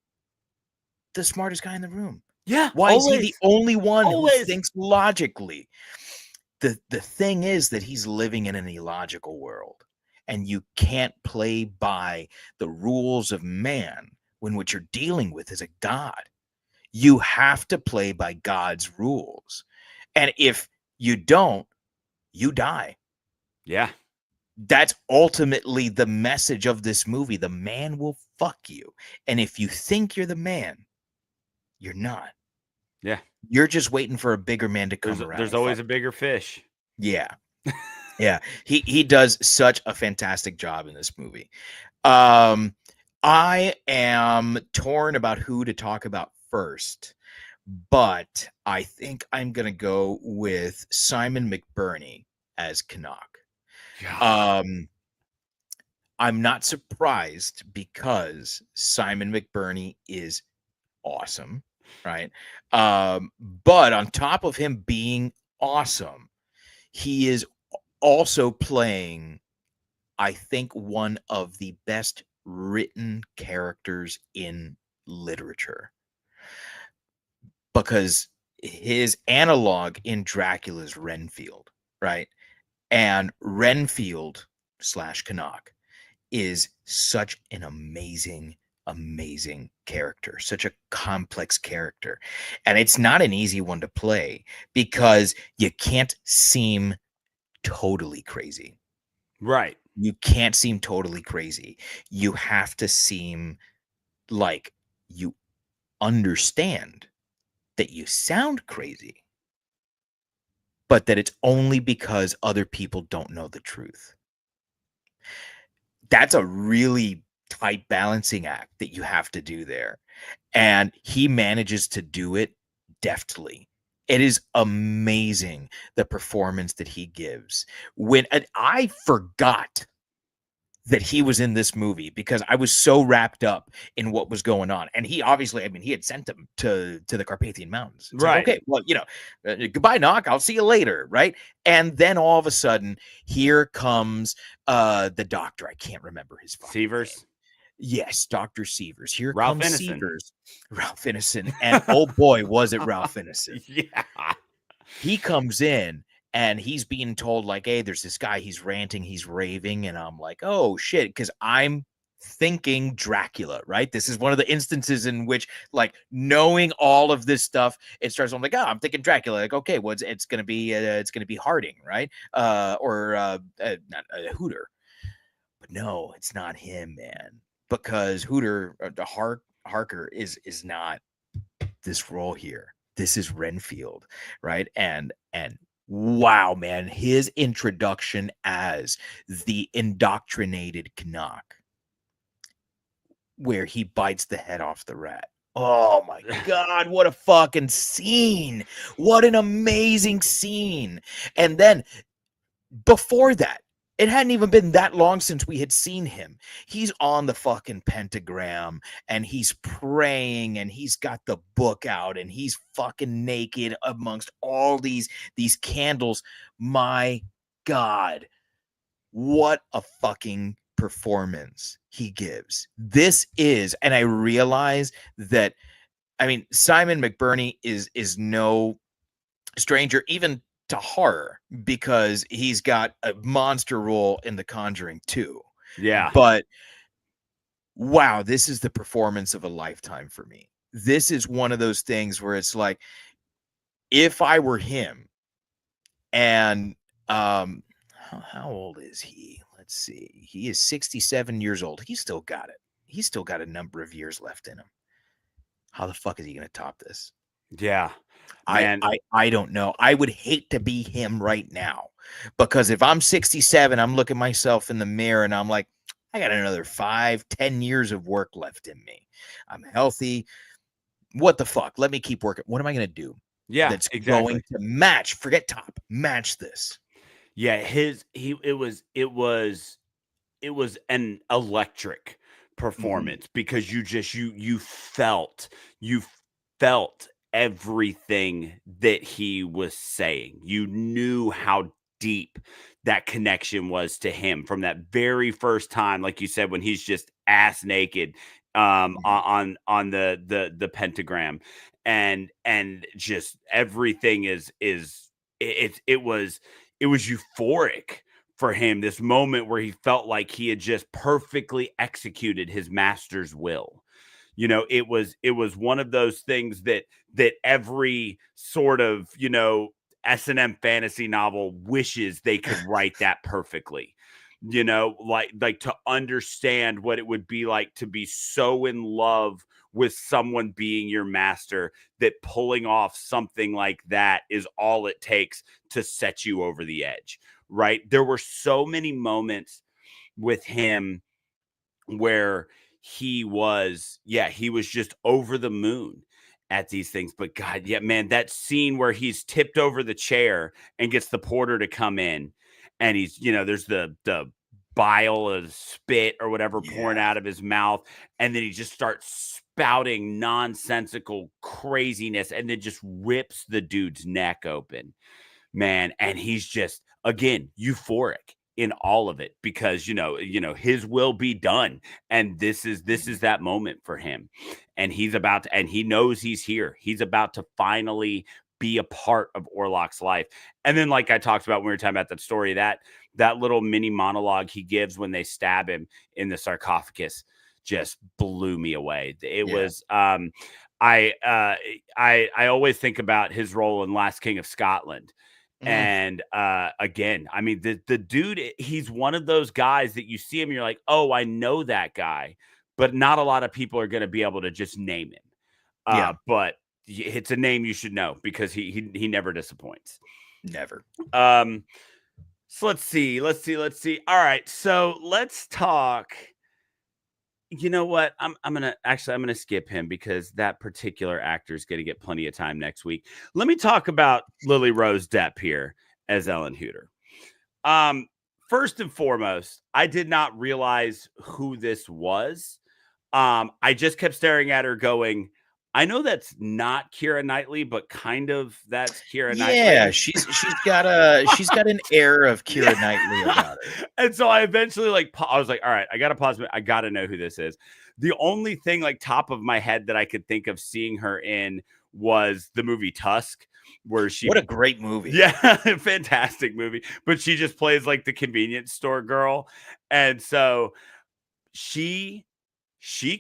the smartest guy in the room. Yeah. Why is he the only one who Always. thinks logically? The thing is that he's living in an illogical world, and you can't play by the rules of man when what you're dealing with is a god. You have to play by God's rules. And if you don't, you die. Yeah. That's ultimately the message of this movie. The man will fuck you. And if you think you're the man, you're not. Yeah. You're just waiting for a bigger man to come around. There's always a bigger fish. Yeah. Yeah. He does such a fantastic job in this movie. I am torn about who to talk about first, but I think I'm going to go with Simon McBurney as Canuck. Yeah. I'm not surprised because Simon McBurney is awesome, right? But on top of him being awesome, he is also playing, I think, one of the best written characters in literature, because his analog in Dracula is Renfield, right? And Renfield / Canuck is such an amazing character, such a complex character. And it's not an easy one to play because you can't seem totally crazy. Right. You can't seem totally crazy. You have to seem like you understand that you sound crazy, but that it's only because other people don't know the truth. That's a really tight balancing act that you have to do there. And he manages to do it deftly. It is amazing, the performance that he gives. When I forgot that he was in this movie because I was so wrapped up in what was going on. And he obviously, I mean, he had sent him to the Carpathian Mountains. It's right. Like, okay, well, goodbye, Knock. I'll see you later. Right. And then all of a sudden, here comes the doctor. I can't remember his Sievers. Name. Yes, Dr. Sievers. Here Ralph comes Ineson. Sievers. Ralph Ineson. And oh boy, was it Ralph Ineson. Yeah. He comes in and he's being told, like, hey, there's this guy, he's ranting, he's raving. And I'm like, oh shit, because I'm thinking Dracula, right? This is one of the instances in which, like, knowing all of this stuff, it starts, I'm like, oh, I'm thinking Dracula. Like, okay, well, it's gonna be Harding, right? Or not Hooter. But no, it's not him, man. Because Hooter, Harker is not this role here. This is Renfield, right? And wow, man, his introduction as the indoctrinated Canuck, where he bites the head off the rat. Oh my God, what a fucking scene. What an amazing scene. And then before that, it hadn't even been that long since we had seen him. He's on the fucking pentagram and he's praying and he's got the book out and he's fucking naked amongst all these candles. My God, what a fucking performance he gives. This is, and I realize that, I mean, Simon McBurney is no stranger even to horror, because he's got a monster role in The Conjuring 2. Yeah. But wow, this is the performance of a lifetime for me. This is one of those things where it's like, if I were him, and how old is he? Let's see. He is 67 years old. He's still got it. He's still got a number of years left in him. How the fuck is he going to top this? Yeah. Man. I don't know. I would hate to be him right now, because if I'm 67, I'm looking myself in the mirror and I'm like, I got another 5-10 years of work left in me. I'm healthy. What the fuck? Let me keep working. What am I going to do? Yeah, that's exactly. going to forget top, match this. Yeah, it was an electric performance, because you felt everything that he was saying. You knew how deep that connection was to him from that very first time, like you said, when he's just ass naked on the pentagram, and just everything it was euphoric for him, this moment where he felt like he had just perfectly executed his master's will. It was one of those things that every sort of, S&M fantasy novel wishes they could write that perfectly. Like to understand what it would be like to be so in love with someone being your master that pulling off something like that is all it takes to set you over the edge, right? There were so many moments with him where he was just over the moon at these things. But God, yeah, man, that scene where he's tipped over the chair and gets the porter to come in, and he's, there's the bile or spit or whatever pouring out of his mouth, and then he just starts spouting nonsensical craziness and then just rips the dude's neck open, man. And he's just, again, euphoric in all of it, because his will be done, and this is that moment for him, and and he knows he's about to finally be a part of Orlok's life. And then, like I talked about when we were talking about that story, that little mini monologue he gives when they stab him in the sarcophagus just blew me away. It was I always think about his role in Last King of Scotland. And again, I mean, the dude, he's one of those guys that you see him, you're like, oh, I know that guy, but not a lot of people are going to be able to just name him. But it's a name you should know, because he never disappoints. Never. So let's see. All right, so let's talk. You know what? I'm gonna skip him, because that particular actor is gonna get plenty of time next week. Let me talk about Lily Rose Depp here as Ellen Hooter. First and foremost, I did not realize who this was. I just kept staring at her going, I know that's not Keira Knightley, but kind of that's Keira Knightley. Yeah, she's got an air of Keira Knightley about her. And so I eventually I was like, all right, I got to pause. I got to know who this is. The only thing top of my head that I could think of seeing her in was the movie Tusk, where what a great movie. Yeah, fantastic movie. But she just plays like the convenience store girl. And so she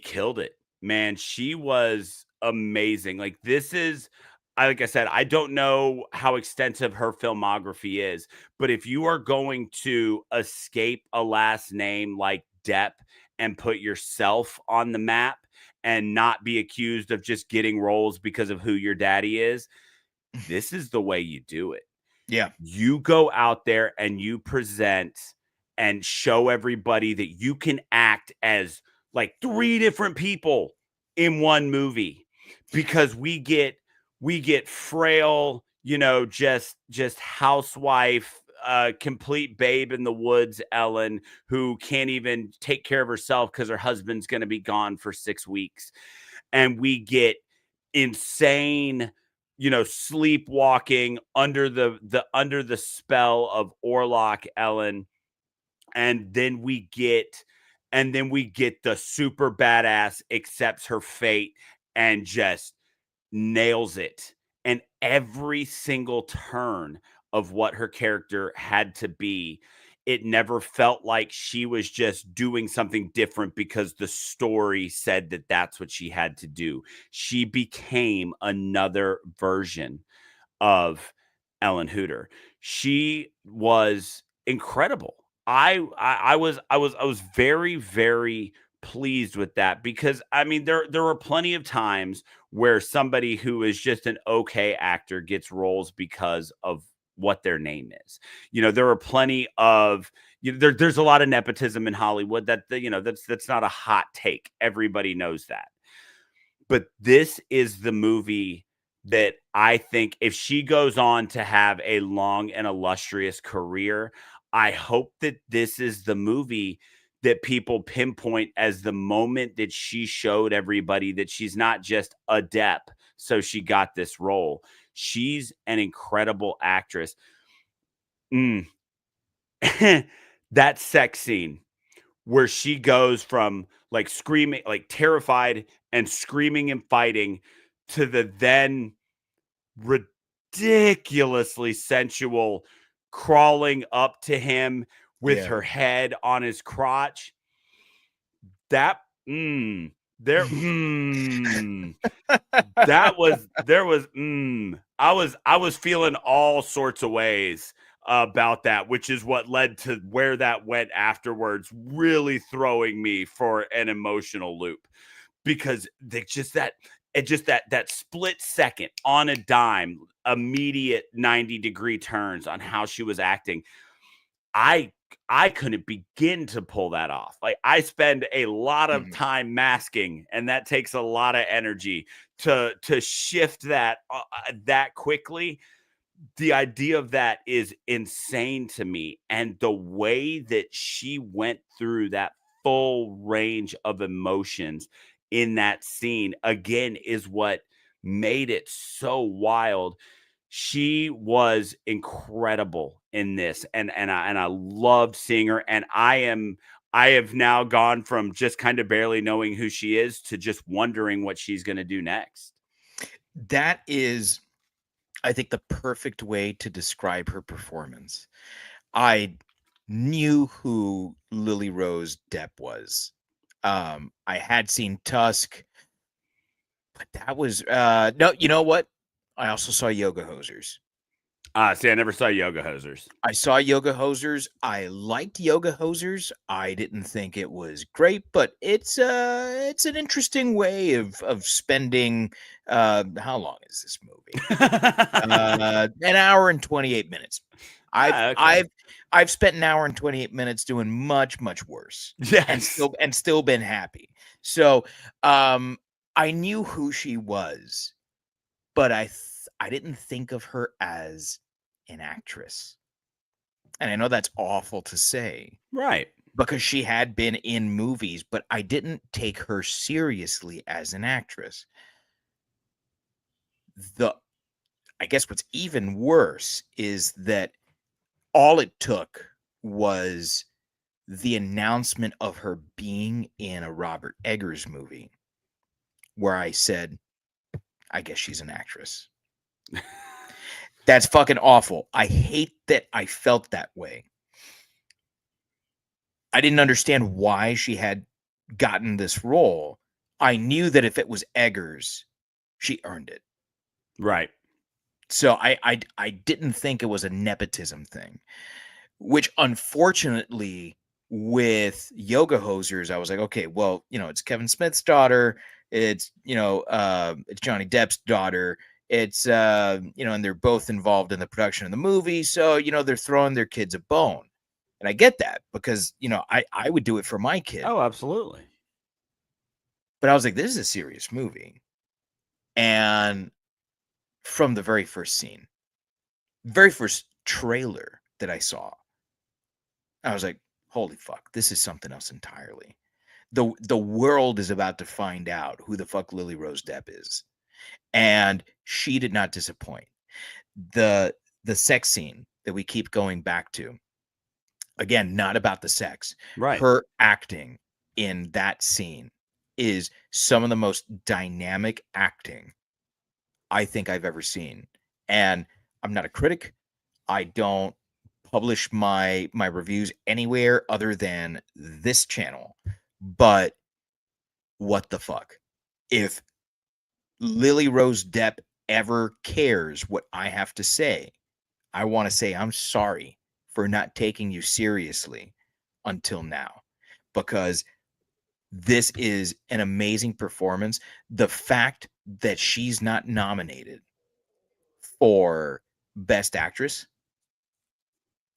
killed it, man. She was amazing. Like I said, I don't know how extensive her filmography is, but if you are going to escape a last name like Depp and put yourself on the map and not be accused of just getting roles because of who your daddy is, this is the way you do it. Yeah. You go out there and you present and show everybody that you can act as like 3 different people in one movie, because we get frail, just housewife, complete babe in the woods Ellen, who can't even take care of herself because her husband's going to be gone for 6 weeks. And we get insane, sleepwalking under the spell of Orlok Ellen. And then we get the super badass accepts her fate and just nails it. And every single turn of what her character had to be, it never felt like she was just doing something different because the story said that that's what she had to do. She became another version of Ellen Hooter. She was incredible. I was very, very pleased with that, because I mean there were plenty of times where somebody who is just an okay actor gets roles because of what their name is. There are plenty of there's a lot of nepotism in Hollywood that's not a hot take. Everybody knows that. But this is the movie that I think, if she goes on to have a long and illustrious career, I hope that this is the movie that people pinpoint as the moment that she showed everybody that she's not just a Depp, so she got this role. She's an incredible actress. That sex scene where she goes from like screaming, like terrified and screaming and fighting, to the then ridiculously sensual crawling up to him with her head on his crotch. That there I was feeling all sorts of ways about that, which is what led to where that went afterwards, really throwing me for an emotional loop, because they just that split second on a dime, immediate 90-degree turns on how she was acting. I couldn't begin to pull that off. Like, I spend a lot of time masking, and that takes a lot of energy to shift that that quickly. The idea of that is insane to me, and the way that she went through that full range of emotions in that scene again is what made it so wild. She was incredible in this, and I loved seeing her, and I have now gone from just kind of barely knowing who she is to just wondering what she's going to do next. That is, I think, the perfect way to describe her performance. I knew who Lily Rose Depp was. I had seen Tusk, but that was no, you know what? I also saw Yoga Hosers. See, I never saw Yoga Hosers. I saw Yoga Hosers. I liked Yoga Hosers. I didn't think it was great, but it's an interesting way of spending how long is this movie? An hour and 28 minutes. I've spent an hour and 28 minutes doing much worse. Yes. And still been happy. So I knew who she was, but I didn't think of her as an actress. And I know that's awful to say. Right. Because she had been in movies, but I didn't take her seriously as an actress. I guess what's even worse is that all it took was the announcement of her being in a Robert Eggers movie where I said, I guess she's an actress. That's fucking awful. I hate that I felt that way. I didn't understand why she had gotten this role. I knew that if it was Eggers, she earned it. Right. So I didn't think it was a nepotism thing, which unfortunately with Yoga Hosers, I was like, okay, well, it's Kevin Smith's daughter. It's, it's Johnny Depp's daughter. It's, and they're both involved in the production of the movie. So, they're throwing their kids a bone. And I get that because, I would do it for my kid. Oh, absolutely. But I was like, this is a serious movie. And from the very first scene, very first trailer that I saw, I was like, holy fuck, this is something else entirely. The world is about to find out who the fuck Lily Rose Depp is. And she did not disappoint. The sex scene that we keep going back to, again, not about the sex. Right. Her acting in that scene is some of the most dynamic acting I think I've ever seen. And I'm not a critic. I don't publish my reviews anywhere other than this channel. But what the fuck? If Lily Rose Depp ever cares what I have to say, I want to say I'm sorry for not taking you seriously until now, because this is an amazing performance. The fact that she's not nominated for Best Actress,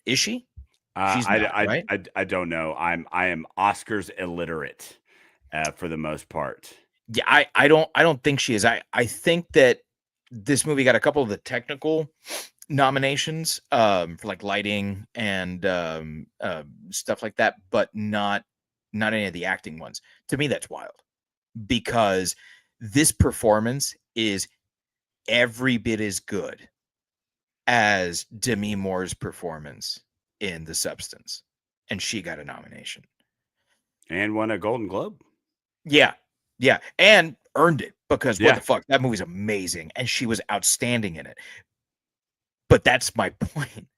is she? She's not, right? I don't know. I am Oscars illiterate for the most part. Yeah, I don't think she is. I think that this movie got a couple of the technical nominations for like lighting and stuff like that, but not any of the acting ones. To me, that's wild, because this performance is every bit as good as Demi Moore's performance in The Substance, and she got a nomination. And won a Golden Globe. Yeah. Yeah. And earned it because what Yeah. the fuck? That movie's amazing. And she was outstanding in it. But that's my point.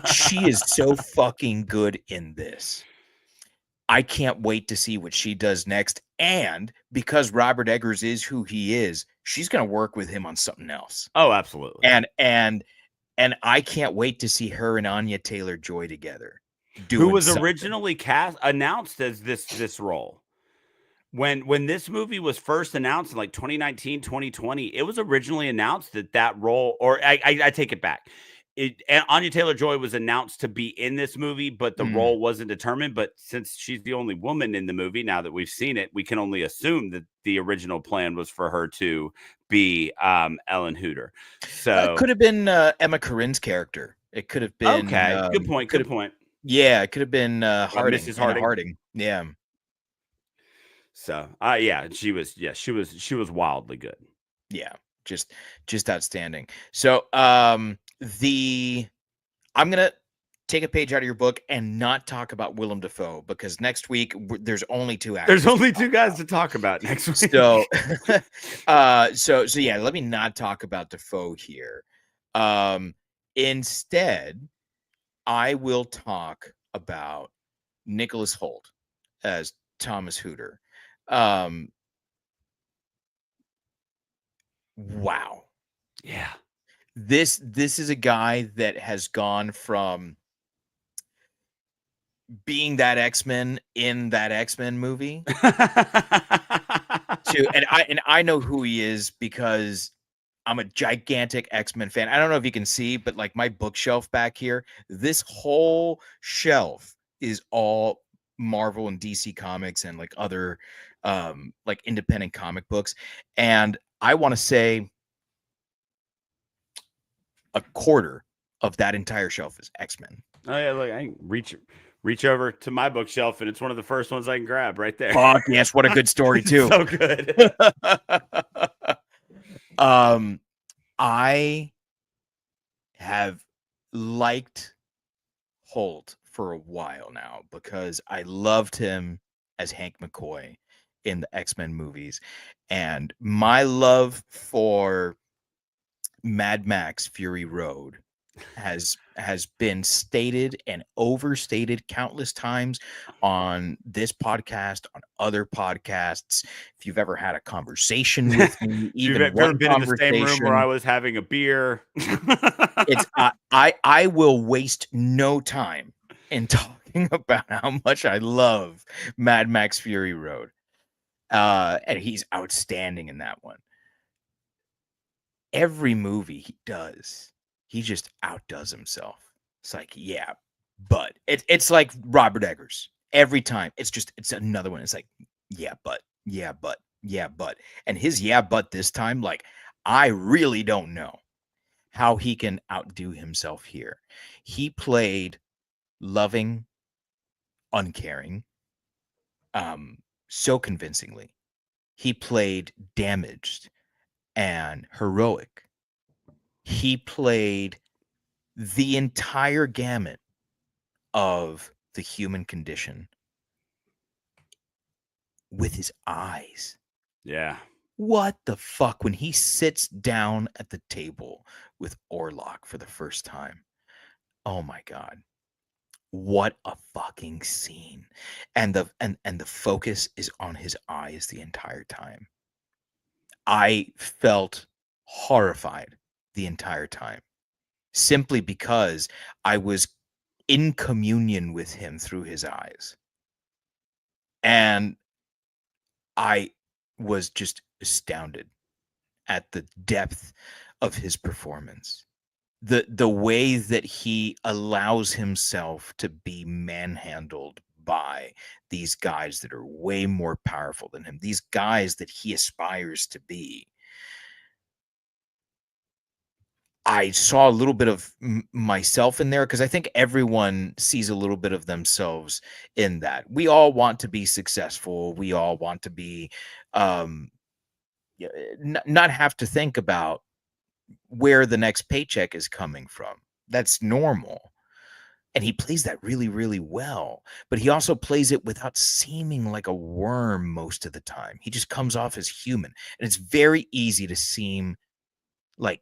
She is so fucking good in this. I can't wait to see what she does next. And because Robert Eggers is who he is, she's going to work with him on something else. Oh, absolutely. And I can't wait to see her and Anya Taylor-Joy together. Who was something. originally announced as this role. When this movie was first announced in like 2019, 2020, it was originally announced that role, or I take it back. Anya Taylor-Joy was announced to be in this movie, but the role wasn't determined. But since she's the only woman in the movie, now that we've seen it, we can only assume that the original plan was for her to be Ellen Hooter. So it could have been Emma Corrin's character. It could have been okay. Good point. Good point. Yeah, it could have been Harding. Mrs. Harding. Yeah. So yeah, she was wildly good. Yeah, just outstanding. So I'm gonna take a page out of your book and not talk about Willem Dafoe because next week there's only two actors. There's only two guys to talk about next week. So so yeah, let me not talk about Dafoe here. Instead, I will talk about Nicholas Hoult as Thomas Hooter. Wow. Yeah. This is a guy that has gone from being that X-Men in that X-Men movie to and I know who he is because I'm a gigantic X-Men fan. I don't know if you can see, but like my bookshelf back here, this whole shelf is all Marvel and DC comics and like other like independent comic books. And I want to say a quarter of that entire shelf is X-Men. Oh yeah, look, I can reach over to my bookshelf and it's one of the first ones I can grab right there. Fuck yes, what a good story too. So good. I have liked Holt for a while now because I loved him as Hank McCoy in the X-Men movies, and my love for Mad Max Fury Road has been stated and overstated countless times on this podcast, on other podcasts. If you've ever had a conversation with me, even you've ever been in the same room where I was having a beer, it's I will waste no time in talking about how much I love Mad Max Fury Road. And he's outstanding in that one. Every movie he does, he just outdoes himself. It's like, yeah, but it's like Robert Eggers. Every time, it's another one. It's like, yeah, but. And his yeah, but this time, like, I really don't know how he can outdo himself here. He played loving, uncaring, so convincingly. He played damaged and heroic. He played the entire gamut of the human condition with his eyes. Yeah. What the fuck? When he sits down at the table with Orlok for the first time. Oh my God. What a fucking scene. And the focus is on his eyes the entire time. I felt horrified the entire time simply because I was in communion with him through his eyes. And I was just astounded at the depth of his performance. The way that he allows himself to be manhandled by these guys that are way more powerful than him, these guys that he aspires to be. I saw a little bit of myself in there because I think everyone sees a little bit of themselves in that. We all want to be successful. We all want to be not have to think about where the next paycheck is coming from. That's normal. And he plays that really, really well. But he also plays it without seeming like a worm most of the time. He just comes off as human. And it's very easy to seem like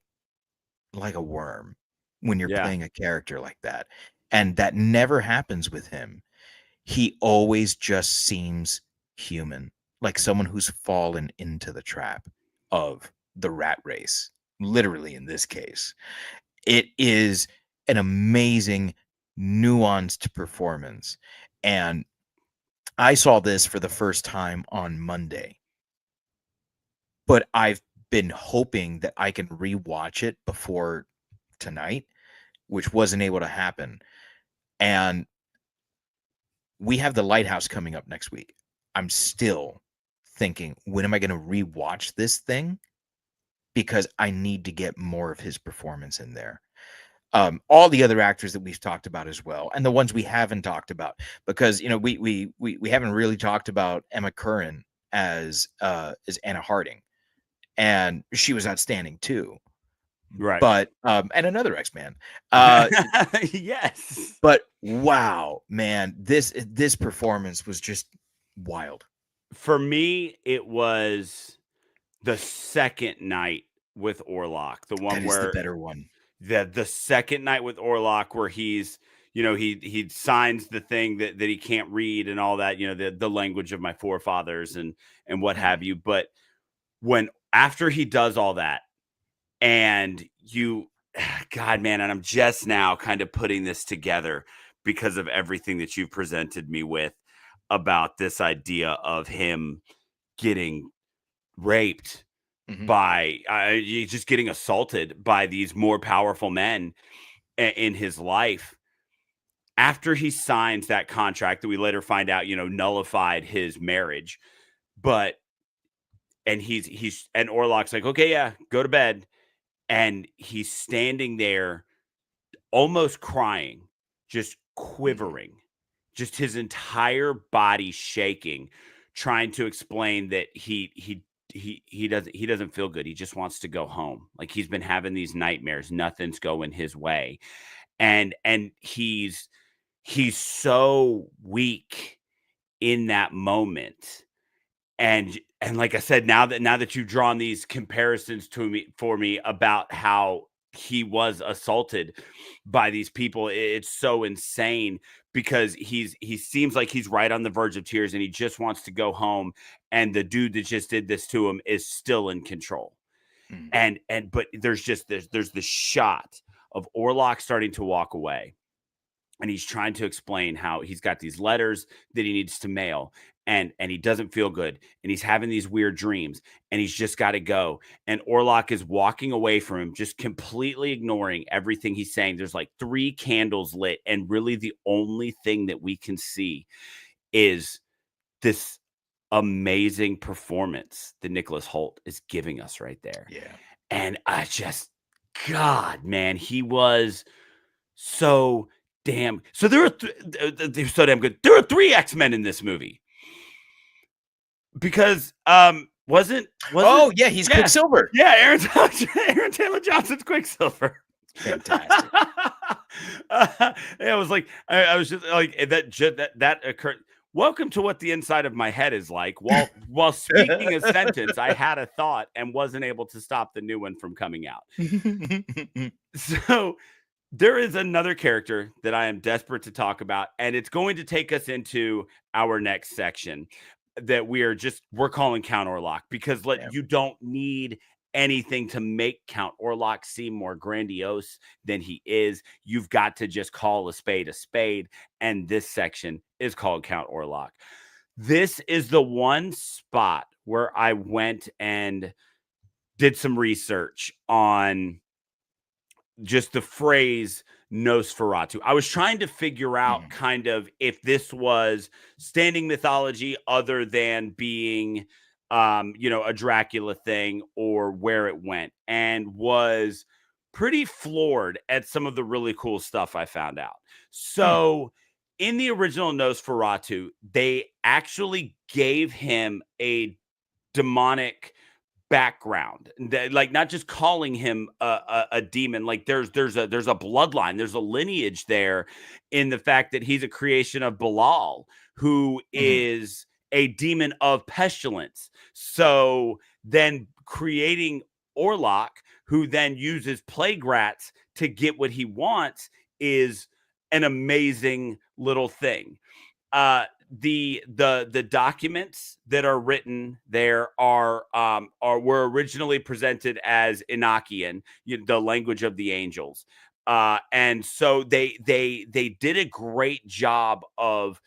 a worm when you're Yeah. playing a character like that. And that never happens with him. He always just seems human, like someone who's fallen into the trap of the rat race, literally in this case. It is an amazing, nuanced performance. And I saw this for the first time on Monday, but I've been hoping that I can rewatch it before tonight, which wasn't able to happen. And we have The Lighthouse coming up next week. I'm still thinking, when am I going to rewatch this thing? Because I need to get more of his performance in there. All the other actors that we've talked about as well, and the ones we haven't talked about, because we haven't really talked about Emma Curran as Anna Harding, and she was outstanding too. Right. But and another X-Man. Yes. But wow, man, this performance was just wild. For me, it was the second night with Orlok, the one That is the where better one. the second night with Orlok, where he's, he signs the thing that he can't read and all that, the language of my forefathers and what have you. But after he does all that, and God, man, and I'm just now kind of putting this together because of everything that you've presented me with about this idea of him getting raped by just getting assaulted by these more powerful men in his life. After he signs that contract that we later find out, nullified his marriage, and Orlok's like, okay, yeah, go to bed. And he's standing there almost crying, just quivering, just his entire body shaking, trying to explain that he doesn't feel good. He just wants to go home. Like, he's been having these nightmares. Nothing's going his way. And he's so weak in that moment. And like I said, now that you've drawn these comparisons for me about how he was assaulted by these people, it's so insane, because he seems like he's right on the verge of tears and he just wants to go home, and the dude that just did this to him is still in control. But there's this shot of Orlok starting to walk away, and he's trying to explain how he's got these letters that he needs to mail, and he doesn't feel good, and he's having these weird dreams, and he's just got to go. And Orlok is walking away from him, just completely ignoring everything he's saying. There's like 3 candles lit, and really the only thing that we can see is this amazing performance that Nicholas Hoult is giving us right there. Yeah. And I just, God, man, he was so damn. So there are they're so damn good. There are 3 X-Men in this movie. Because wasn't oh yeah, he's Quicksilver. Yeah, Aaron Taylor Johnson's Quicksilver. Fantastic. Yeah, I was like, I was just like that occurred. Welcome to what the inside of my head is like. While speaking a sentence, I had a thought and wasn't able to stop the new one from coming out. So there is another character that I am desperate to talk about, and it's going to take us into our next section that we're calling Count Orlok, because you don't need anything to make Count Orlok seem more grandiose than he is. You've got to just call a spade, and this section is called Count Orlok. This is the one spot where I went and did some research on just the phrase Nosferatu. I was trying to figure out kind of if this was standing mythology other than being a Dracula thing, or where it went, and was pretty floored at some of the really cool stuff I found out. So in the original Nosferatu, they actually gave him a demonic background, like not just calling him a demon. Like there's a bloodline, there's a lineage there in the fact that he's a creation of Belial, who is a demon of pestilence. So then creating Orlok, who then uses plague rats to get what he wants, is an amazing little thing. The documents that are written there were originally presented as Enochian, the language of the angels, and so they did a great job of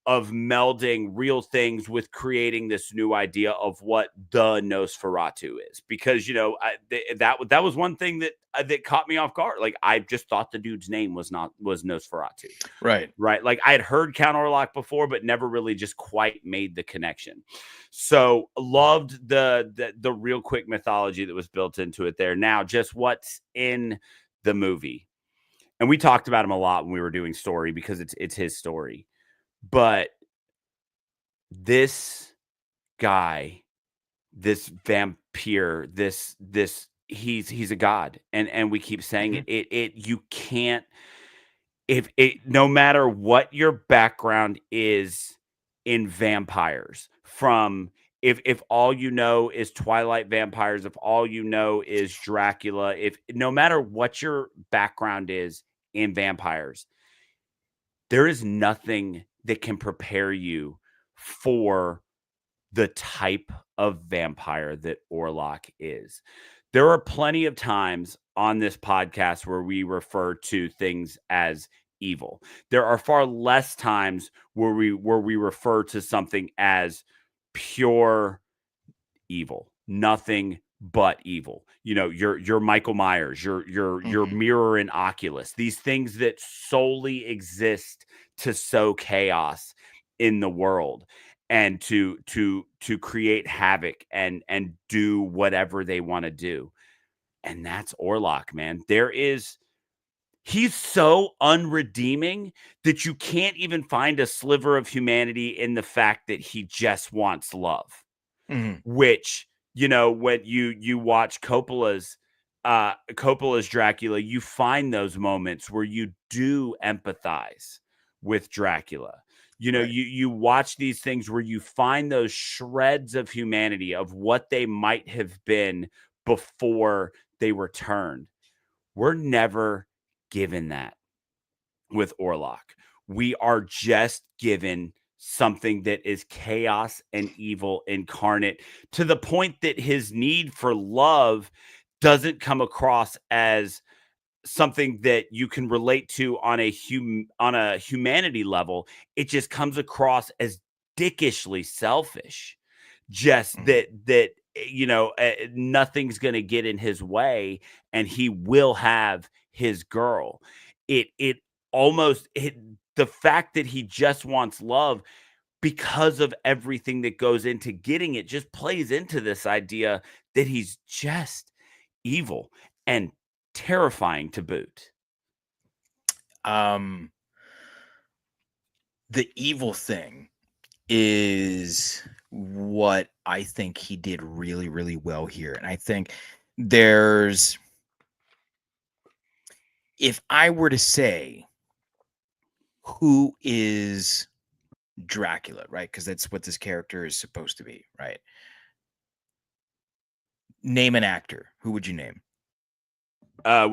melding real things with creating this new idea of what the Nosferatu is. Because that was one thing that caught me off guard. Like I just thought the dude's name was Nosferatu. Right. Like I had heard Count Orlok before, but never really just quite made the connection. So loved the real quick mythology that was built into it there. Now, just what's in the movie, and we talked about him a lot when we were doing story because it's his story. But this guy, this vampire, he's a god, and we keep saying it. You can't, no matter what your background is in vampires, from if all you know is Twilight vampires, if all you know is Dracula, no matter what your background is in vampires, there is nothing that can prepare you for the type of vampire that Orlok is. There are plenty of times on this podcast where we refer to things as evil. There are far less times where we refer to something as pure evil, nothing but evil. Your Michael Myers, your Mirror and Oculus, these things that solely exist to sow chaos in the world and to create havoc and do whatever they want to do. And that's Orlok, man. He's so unredeeming that you can't even find a sliver of humanity in the fact that he just wants love. Which, when you watch Coppola's Dracula, you find those moments where you do empathize with Dracula. Right. You watch these things where you find those shreds of humanity of what they might have been before they were turned. We're never given that with Orlok. We are just given something that is chaos and evil incarnate, to the point that his need for love doesn't come across as something that you can relate to on a humanity level. It just comes across as dickishly selfish. Just that nothing's going to get in his way and he will have his girl. The fact that he just wants love because of everything that goes into getting it just plays into this idea that he's just evil and terrifying to boot. The evil thing is what I think he did really, really well here. And I think if I were to say who is Dracula, right? Because that's what this character is supposed to be, right? Name an actor. Who would you name? I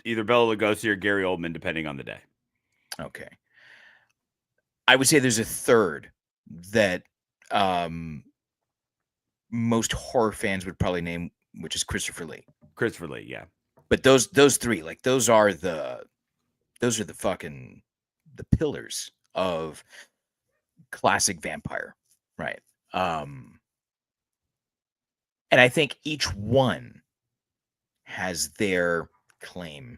either Bela Lugosi or Gary Oldman, depending on the day. Okay. I would say there's a third that most horror fans would probably name, which is Christopher Lee. Christopher Lee, yeah. But those three, like those are the fucking the pillars of classic vampire, right? And I think each one has their claim,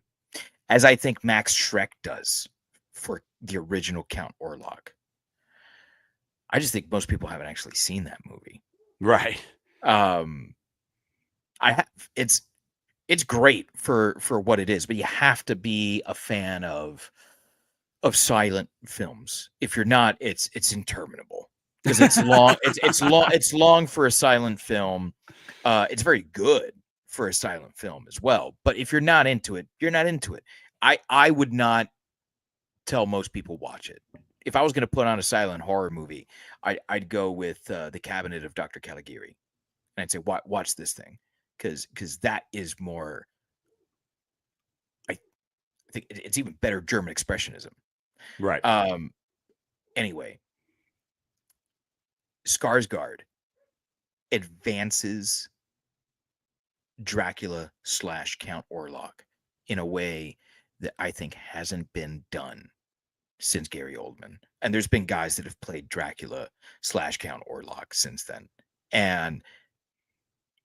as I think Max Schreck does for the original Count Orlok. I just think most people haven't actually seen that movie. Right. I have. It's great for what it is, but you have to be a fan of silent films. If you're not, it's interminable because it's long. It's long for a silent film. It's very good for a silent film as well. But if you're not into it, you're not into it. I would not tell most people watch it. If I was going to put on a silent horror movie, I'd go with The Cabinet of Dr. Caligari, and I'd say watch this thing because that is more. I think it's even better German expressionism. Right. Anyway, Skarsgård advances Dracula / Count Orlok in a way that I think hasn't been done since Gary Oldman. And there's been guys that have played Dracula / Count Orlok since then. And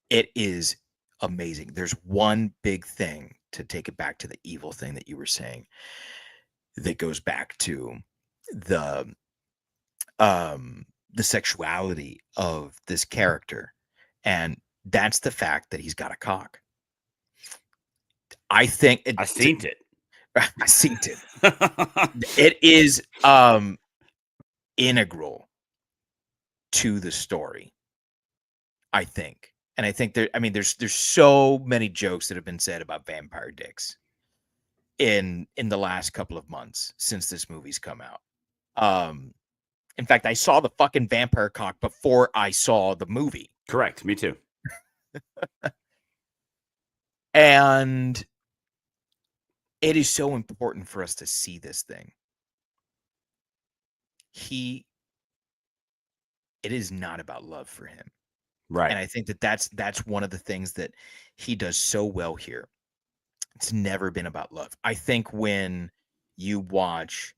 it is amazing. There's one big thing to take it back to the evil thing that you were saying that goes back to the sexuality of this character. And that's the fact that he's got a cock. I think I seen it. I seen it. It is integral to the story, I think. And I think there's so many jokes that have been said about vampire dicks in the last couple of months since this movie's come out. In fact, I saw the fucking vampire cock before I saw the movie. Correct. Me too. And it is so important for us to see this thing. It is not about love for him. Right. And I think that's one of the things that he does so well here. It's never been about love. I think when you watch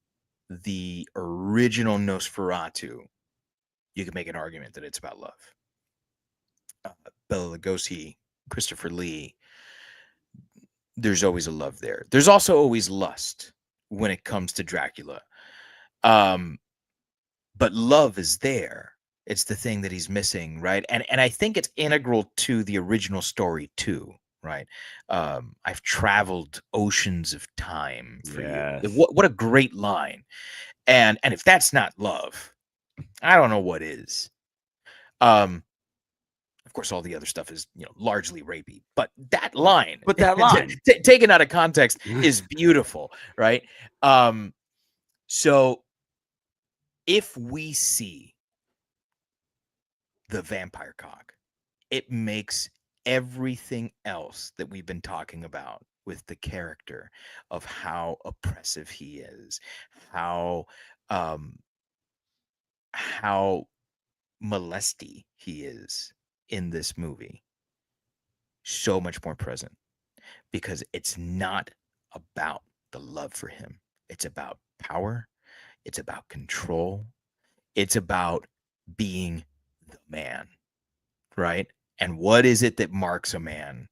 the original Nosferatu, you can make an argument that it's about love. Bela Lugosi, Christopher Lee, there's always a love there. There's also always lust when it comes to Dracula. But love is there. It's the thing that he's missing, right? And I think it's integral to the original story too, right? I've traveled oceans of time for you. What a great line. And if that's not love, I don't know what is. Of course, all the other stuff is, largely rapey, but that line, taken out of context, is beautiful, right? So if we see the vampire cock, it makes everything else that we've been talking about with the character of how oppressive he is, how molesty he is in this movie, so much more present, because it's not about the love for him. It's about power. It's about control. It's about being the man, right? And what is it that marks a man?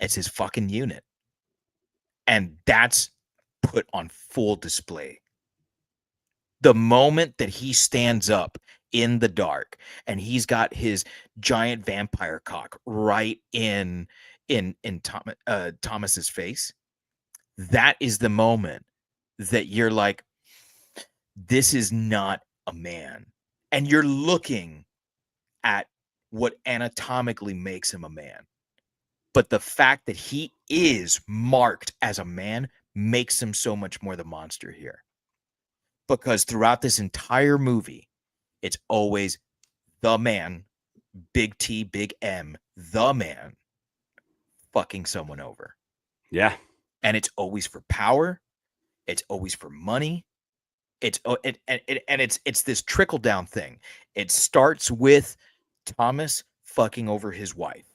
It's his fucking unit. And that's put on full display. The moment that he stands up in the dark and he's got his giant vampire cock right in Thomas's face, that is the moment that you're like, this is not a man. And you're looking at what anatomically makes him a man. But the fact that he is marked as a man makes him so much more the monster here. Because throughout this entire movie, it's always the man, big T, big M, the man fucking someone over. Yeah. And it's always for power. It's always for money. It's this trickle down thing. It starts with Thomas fucking over his wife.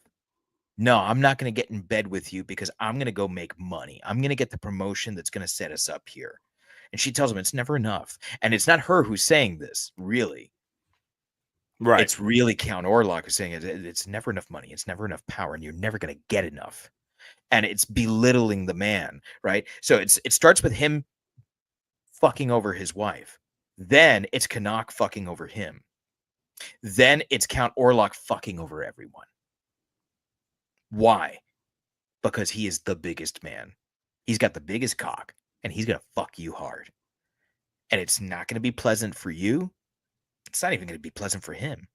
No, I'm not going to get in bed with you because I'm going to go make money. I'm going to get the promotion that's going to set us up here. And she tells him it's never enough. And it's not her who's saying this, really. Right. It's really Count Orlok who's saying it's never enough money. It's never enough power. And you're never going to get enough. And it's belittling the man, right? So it starts with him fucking over his wife. Then it's Canuck fucking over him. Then it's Count Orlok fucking over everyone. Why? Because he is the biggest man. He's got the biggest cock, and he's going to fuck you hard. And it's not going to be pleasant for you, It's not even going to be pleasant for him.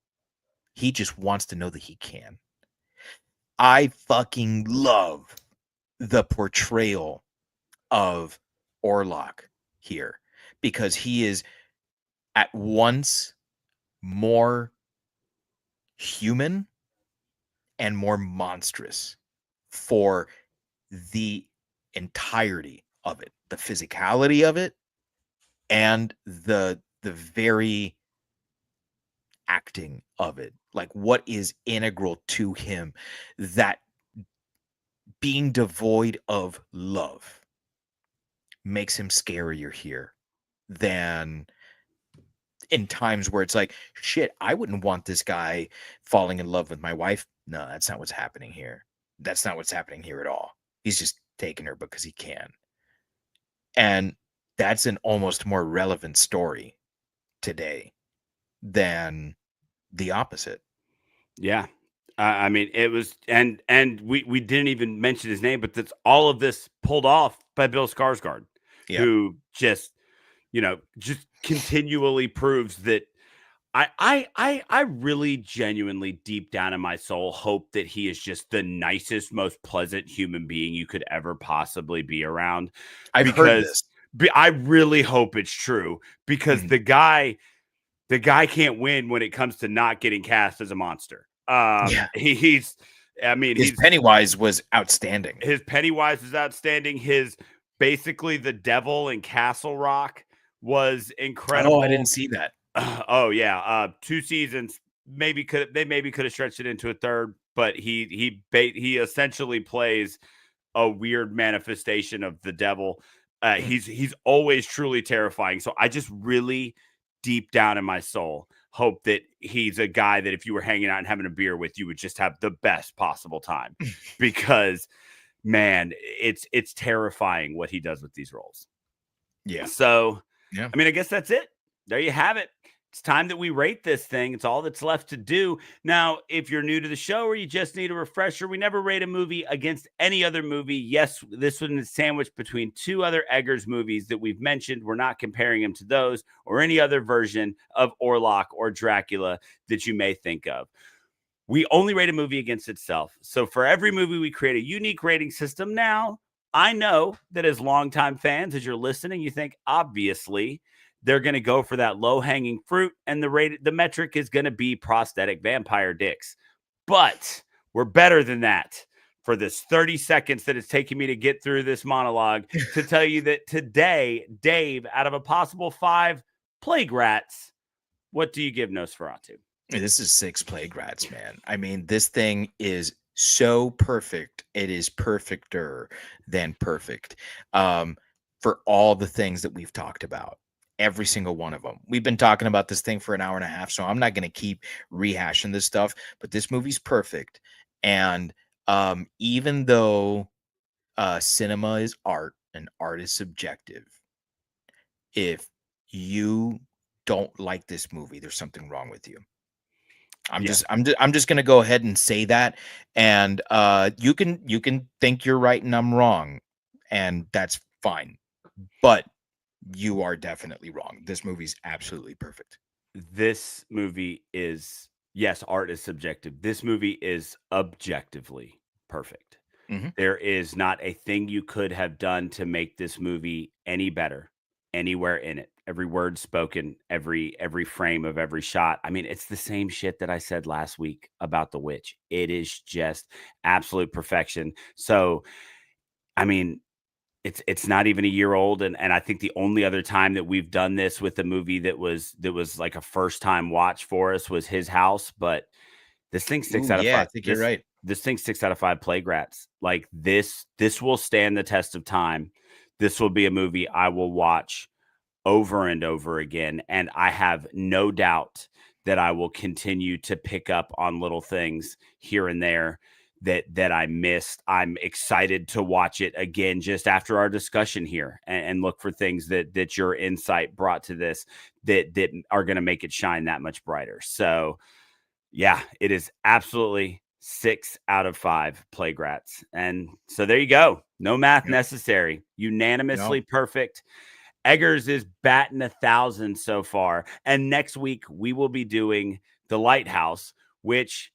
He just wants to know that he can. I fucking love the portrayal of Orlok here because he is at once more human and more monstrous for the entirety of it, the physicality of it, and the very acting of it, like what is integral to him, that being devoid of love makes him scarier here than in times where it's like, shit, I wouldn't want this guy falling in love with my wife. No, that's not what's happening here. That's not what's happening here at all. He's just taking her because he can. And that's an almost more relevant story today than the opposite. Yeah. I mean, it was, and we didn't even mention his name, but that's all of this pulled off by Bill Skarsgård, who just, just continually proves that I really genuinely deep down in my soul hope that he is just the nicest, most pleasant human being you could ever possibly be around. I've heard this. I really hope it's true because the guy can't win when it comes to not getting cast as a monster. His Pennywise was outstanding. His Pennywise was outstanding. His basically the devil in Castle Rock was incredible. Oh, I didn't see that. 2 seasons. Maybe could have stretched it into a third, but he essentially plays a weird manifestation of the devil. He's always truly terrifying. So I just really deep down in my soul hope that he's a guy that if you were hanging out and having a beer with, you would just have the best possible time because man, it's terrifying what he does with these roles. Yeah. So, I mean, I guess that's it. There you have it. It's time that we rate this thing. It's all that's left to do. Now, if you're new to the show or you just need a refresher, we never rate a movie against any other movie. Yes, this one is sandwiched between 2 other Eggers movies that we've mentioned. We're not comparing them to those or any other version of Orlok or Dracula that you may think of. We only rate a movie against itself. So for every movie, we create a unique rating system. Now, I know that as longtime fans, as you're listening, you think, obviously, they're going to go for that low-hanging fruit, and the metric is going to be prosthetic vampire dicks. But we're better than that for this 30 seconds that it's taking me to get through this monologue to tell you that today, Dave, out of a possible 5 plague rats, what do you give Nosferatu? This is 6 plague rats, man. I mean, this thing is so perfect. It is perfecter than perfect for all the things that we've talked about. Every single one of them. We've been talking about this thing for an hour and a half, so I'm not going to keep rehashing this stuff, but this movie's perfect. And even though cinema is art and art is subjective, if you don't like this movie, there's something wrong with you. I'm just going to go ahead and say that, and you can think you're right and I'm wrong, and that's fine. But you are definitely wrong. This movie's absolutely perfect. This movie is, yes, art is subjective. This movie is objectively perfect. Mm-hmm. There is not a thing you could have done to make this movie any better anywhere in it. Every word spoken, every frame of every shot. I mean, it's the same shit that I said last week about The Witch. It is just absolute perfection. So, I mean, it's not even a year old, and I think the only other time that we've done this with a movie that was like a first time watch for us was His House. But this thing 6 out of 5. I think you're right. This thing 6 out of 5 plague rats. Like this will stand the test of time. This will be a movie I will watch over and over again, and I have no doubt that I will continue to pick up on little things here and there that I missed. I'm excited to watch it again just after our discussion here and look for things that your insight brought to this that are going to make it shine that much brighter. So yeah, it is absolutely 6 out of 5 plague rats. And so there you go. No math necessary. Unanimously perfect. Eggers is batting 1,000 so far. And next week we will be doing The Lighthouse, which,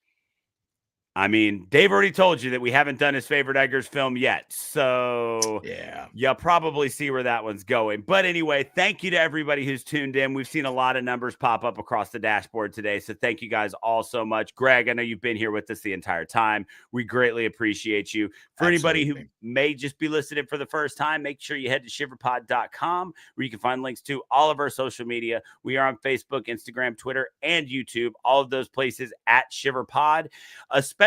I mean, Dave already told you that we haven't done his favorite Eggers film yet. So yeah, you'll probably see where that one's going. But anyway, thank you to everybody who's tuned in. We've seen a lot of numbers pop up across the dashboard today. So thank you guys all so much. Greg, I know you've been here with us the entire time. We greatly appreciate you. For anybody who may just be listening for the first time, make sure you head to shiverpod.com where you can find links to all of our social media. We are on Facebook, Instagram, Twitter, and YouTube. All of those places at ShiverPod, especially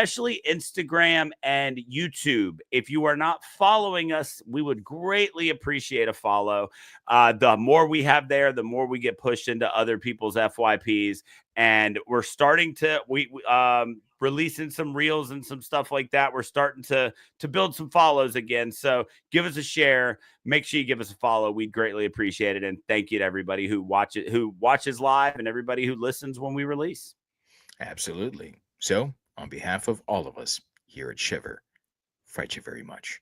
Instagram and YouTube. If you are not following us, we would greatly appreciate a follow. The more we have there, the more we get pushed into other people's FYPs. And we're starting to releasing some reels and some stuff like that. We're starting to build some follows again. So give us a share. Make sure you give us a follow. We'd greatly appreciate it. And thank you to everybody who watches live and everybody who listens when we release. Absolutely. So on behalf of all of us here at Shiver, fight you very much.